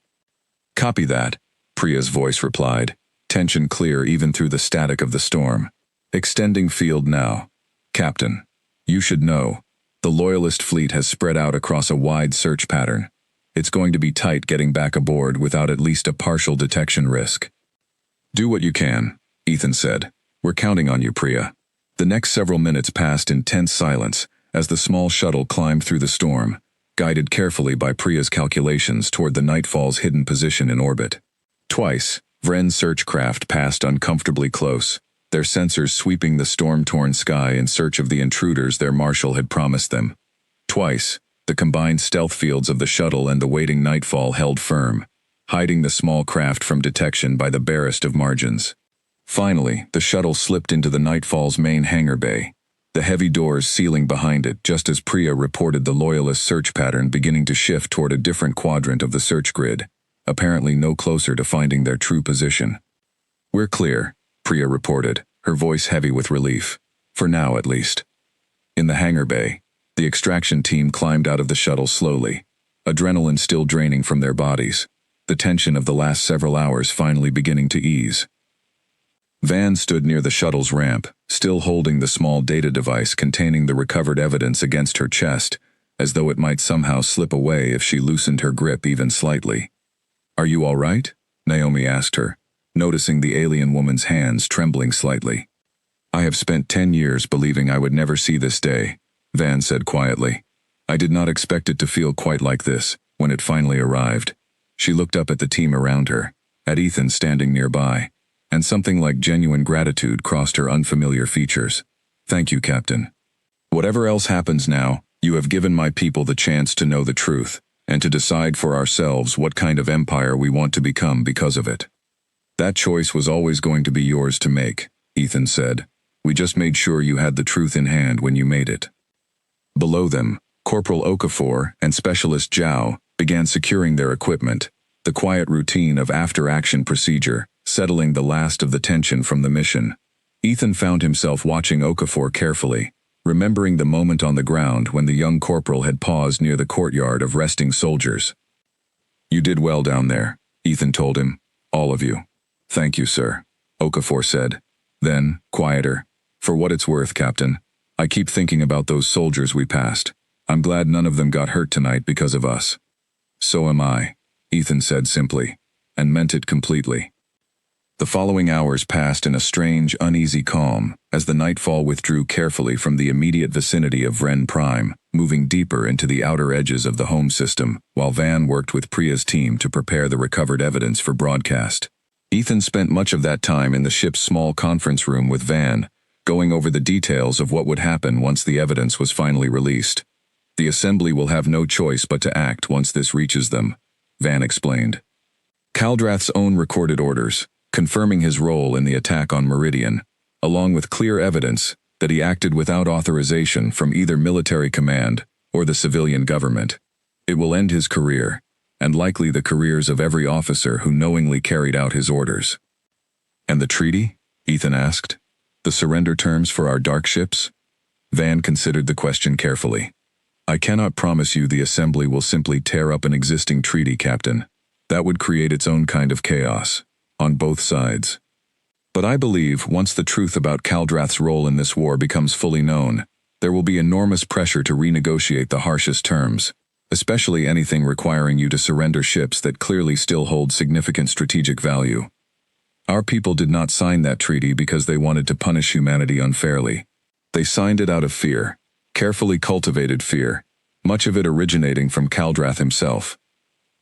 Copy that, Priya's voice replied, tension clear even through the static of the storm. Extending field now. Captain, you should know, the Loyalist fleet has spread out across a wide search pattern. It's going to be tight getting back aboard without at least a partial detection risk. Do what you can, Ethan said. We're counting on you, Priya. The next several minutes passed in tense silence as the small shuttle climbed through the storm, guided carefully by Priya's calculations toward the Nightfall's hidden position in orbit. Twice, Vren's search craft passed uncomfortably close, their sensors sweeping the storm-torn sky in search of the intruders their Marshal had promised them. Twice, the combined stealth fields of the shuttle and the waiting Nightfall held firm, hiding the small craft from detection by the barest of margins. Finally, the shuttle slipped into the Nightfall's main hangar bay, the heavy doors sealing behind it just as Priya reported the Loyalist search pattern beginning to shift toward a different quadrant of the search grid, apparently no closer to finding their true position. We're clear, Priya reported, her voice heavy with relief. For now, at least. In the hangar bay, the extraction team climbed out of the shuttle slowly, adrenaline still draining from their bodies, the tension of the last several hours finally beginning to ease. Van stood near the shuttle's ramp, still holding the small data device containing the recovered evidence against her chest, as though it might somehow slip away if she loosened her grip even slightly. Are you all right? Naomi asked her, noticing the alien woman's hands trembling slightly. I have spent 10 years believing I would never see this day, Van said quietly. I did not expect it to feel quite like this, when it finally arrived. She looked up at the team around her, at Ethan standing nearby, and something like genuine gratitude crossed her unfamiliar features. Thank you, Captain. Whatever else happens now, you have given my people the chance to know the truth, and to decide for ourselves what kind of empire we want to become because of it. That choice was always going to be yours to make, Ethan said. We just made sure you had the truth in hand when you made it. Below them, Corporal Okafor and Specialist Zhao began securing their equipment, the quiet routine of after-action procedure, settling the last of the tension from the mission. Ethan found himself watching Okafor carefully, remembering the moment on the ground when the young corporal had paused near the courtyard of resting soldiers. You did well down there, Ethan told him. All of you. Thank you, sir, Okafor said. Then, quieter. For what it's worth, Captain, I keep thinking about those soldiers we passed. I'm glad none of them got hurt tonight because of us. So am I, Ethan said simply, and meant it completely. The following hours passed in a strange, uneasy calm as the Nightfall withdrew carefully from the immediate vicinity of Vren Prime, moving deeper into the outer edges of the home system, while Van worked with Priya's team to prepare the recovered evidence for broadcast. Ethan spent much of that time in the ship's small conference room with Van, going over the details of what would happen once the evidence was finally released. The Assembly will have no choice but to act once this reaches them, Van explained. Kaldrath's own recorded orders, confirming his role in the attack on Meridian, along with clear evidence that he acted without authorization from either military command or the civilian government. It will end his career, and likely the careers of every officer who knowingly carried out his orders. And the treaty? Ethan asked. The surrender terms for our dark ships? Van considered the question carefully. I cannot promise you the Assembly will simply tear up an existing treaty, Captain. That would create its own kind of chaos, on both sides. But I believe once the truth about Kaldrath's role in this war becomes fully known, there will be enormous pressure to renegotiate the harshest terms, especially anything requiring you to surrender ships that clearly still hold significant strategic value. Our people did not sign that treaty because they wanted to punish humanity unfairly. They signed it out of fear, carefully cultivated fear, much of it originating from Kaldrath himself.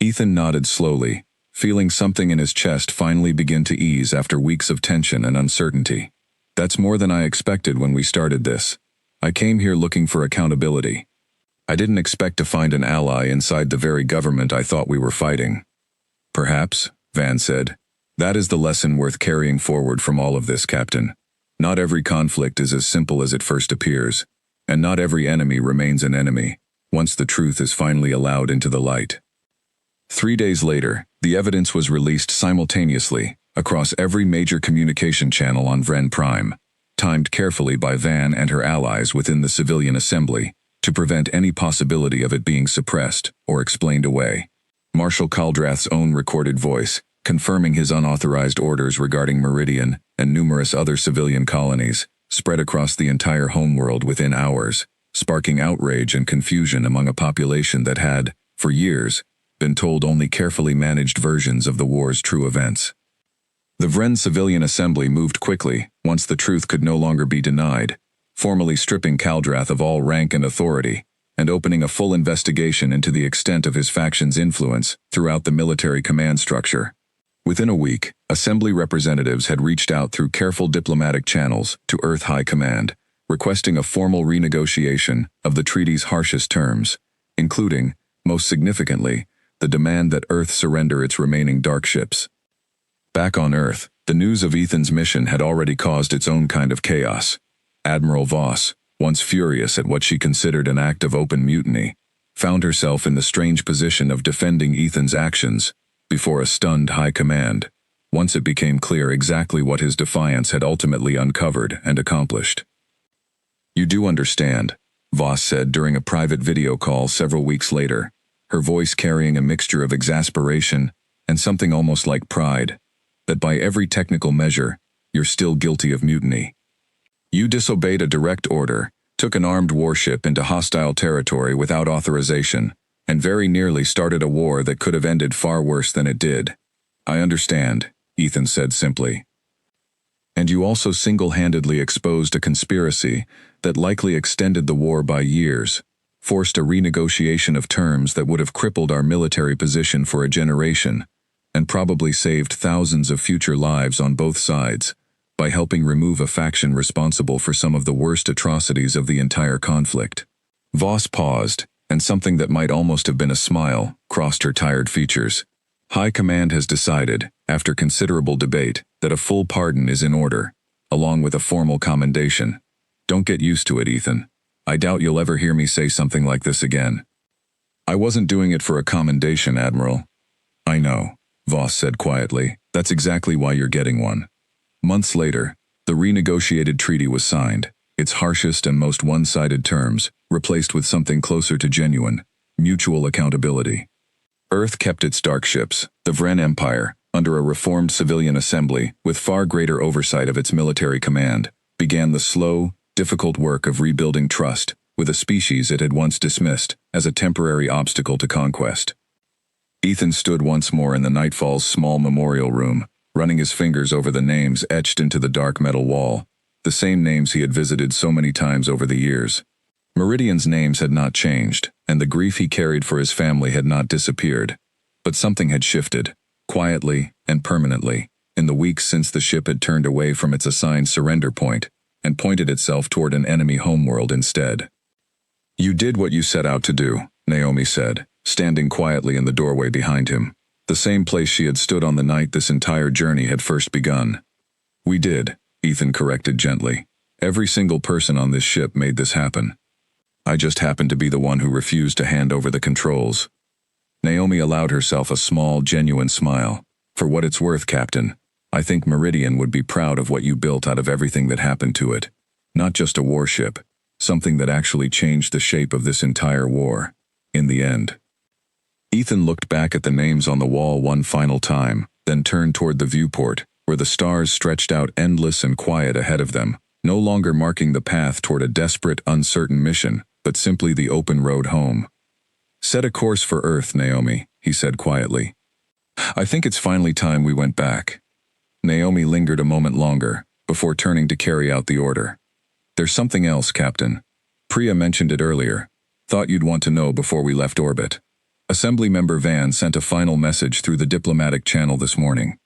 Ethan nodded slowly, feeling something in his chest finally begin to ease after weeks of tension and uncertainty. That's more than I expected when we started this. I came here looking for accountability. I didn't expect to find an ally inside the very government I thought we were fighting. Perhaps, Van said, that is the lesson worth carrying forward from all of this, Captain. Not every conflict is as simple as it first appears, and not every enemy remains an enemy, once the truth is finally allowed into the light. 3 days later, the evidence was released simultaneously, across every major communication channel on Vren Prime, timed carefully by Van and her allies within the civilian assembly, to prevent any possibility of it being suppressed or explained away. Marshal Kaldrath's own recorded voice, confirming his unauthorized orders regarding Meridian and numerous other civilian colonies, spread across the entire homeworld within hours, sparking outrage and confusion among a population that had, for years, been told only carefully managed versions of the war's true events. The Vren civilian assembly moved quickly once the truth could no longer be denied, formally stripping Kaldrath of all rank and authority, and opening a full investigation into the extent of his faction's influence throughout the military command structure. Within a week, assembly representatives had reached out through careful diplomatic channels to Earth High Command, requesting a formal renegotiation of the treaty's harshest terms, including, most significantly, the demand that Earth surrender its remaining dark ships. Back on Earth, the news of Ethan's mission had already caused its own kind of chaos. Admiral Voss, once furious at what she considered an act of open mutiny, found herself in the strange position of defending Ethan's actions before a stunned high command, once it became clear exactly what his defiance had ultimately uncovered and accomplished. "You do understand," Voss said during a private video call several weeks later, her voice carrying a mixture of exasperation and something almost like pride, that by every technical measure, you're still guilty of mutiny. You disobeyed a direct order, took an armed warship into hostile territory without authorization, and very nearly started a war that could have ended far worse than it did. "I understand," Ethan said simply. "And you also single-handedly exposed a conspiracy that likely extended the war by years, forced a renegotiation of terms that would have crippled our military position for a generation, and probably saved thousands of future lives on both sides, by helping remove a faction responsible for some of the worst atrocities of the entire conflict." Voss paused, and something that might almost have been a smile crossed her tired features. "High Command has decided, after considerable debate, that a full pardon is in order, along with a formal commendation. Don't get used to it, Ethan. I doubt you'll ever hear me say something like this again." "I wasn't doing it for a commendation, Admiral." "I know," Voss said quietly. "That's exactly why you're getting one." Months later, the renegotiated treaty was signed, its harshest and most one-sided terms replaced with something closer to genuine, mutual accountability. Earth kept its dark ships, the Vren Empire, under a reformed civilian assembly with far greater oversight of its military command, began the slow, difficult work of rebuilding trust with a species it had once dismissed as a temporary obstacle to conquest. Ethan stood once more in the Nightfall's small memorial room, running his fingers over the names etched into the dark metal wall, the same names he had visited so many times over the years. Meridian's names had not changed, and the grief he carried for his family had not disappeared, but something had shifted, quietly and permanently, in the weeks since the ship had turned away from its assigned surrender point and pointed itself toward an enemy homeworld instead. "You did what you set out to do," Naomi said, standing quietly in the doorway behind him, the same place she had stood on the night this entire journey had first begun. "We did," Ethan corrected gently. "Every single person on this ship made this happen. I just happened to be the one who refused to hand over the controls." Naomi allowed herself a small, genuine smile. "For what it's worth, Captain, I think Meridian would be proud of what you built out of everything that happened to it. Not just a warship, something that actually changed the shape of this entire war, in the end." Ethan looked back at the names on the wall one final time, then turned toward the viewport, where where the stars stretched out endless and quiet ahead of them, no longer marking the path toward a desperate, uncertain mission, but simply the open road home. "Set a course for Earth, Naomi," he said quietly. "I think it's finally time we went back." Naomi lingered a moment longer, before turning to carry out the order. "There's something else, Captain. Priya mentioned it earlier. Thought you'd want to know before we left orbit." Assembly member Van sent a final message through the diplomatic channel this morning.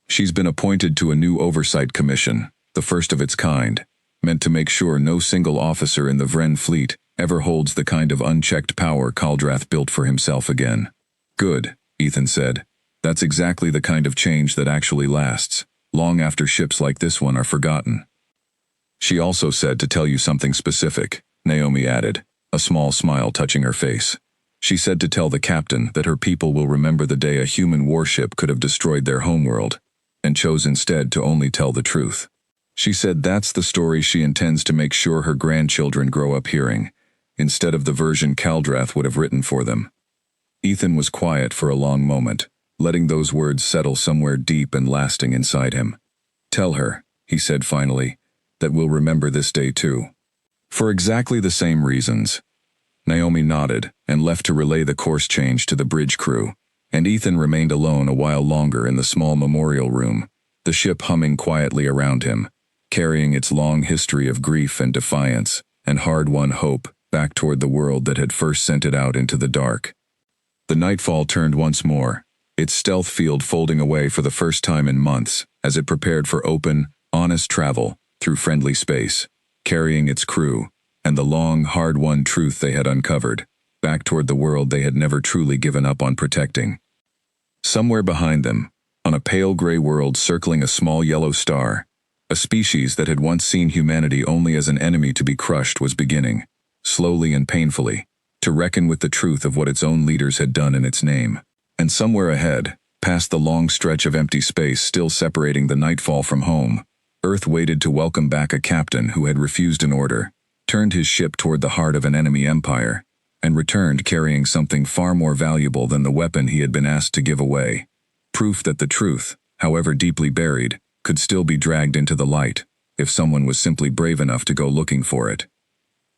She's been appointed to a new oversight commission, the first of its kind, meant to make sure no single officer in the Vren fleet ever holds the kind of unchecked power Kaldrath built for himself again. "Good," Ethan said. "That's exactly the kind of change that actually lasts, long after ships like this one are forgotten." "She also said to tell you something specific," Naomi added, a small smile touching her face. "She said to tell the captain that her people will remember the day a human warship could have destroyed their homeworld, and chose instead to only tell the truth. She said that's the story she intends to make sure her grandchildren grow up hearing, instead of the version Kaldrath would have written for them." Ethan was quiet for a long moment, letting those words settle somewhere deep and lasting inside him. "Tell her," he said finally, "that we'll remember this day too. For exactly the same reasons." Naomi nodded and left to relay the course change to the bridge crew, and Ethan remained alone a while longer in the small memorial room, the ship humming quietly around him, carrying its long history of grief and defiance and hard-won hope back toward the world that had first sent it out into the dark. The nightfall turned once more, its stealth field folding away for the first time in months as it prepared for open, honest travel through friendly space, carrying its crew, and the long, hard-won truth they had uncovered, back toward the world they had never truly given up on protecting. Somewhere behind them, on a pale gray world circling a small yellow star, a species that had once seen humanity only as an enemy to be crushed was beginning, slowly and painfully, to reckon with the truth of what its own leaders had done in its name. And somewhere ahead, past the long stretch of empty space still separating the nightfall from home, Earth waited to welcome back a captain who had refused an order, turned his ship toward the heart of an enemy empire, and returned carrying something far more valuable than the weapon he had been asked to give away. Proof that the truth, however deeply buried, could still be dragged into the light, if someone was simply brave enough to go looking for it.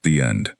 The end.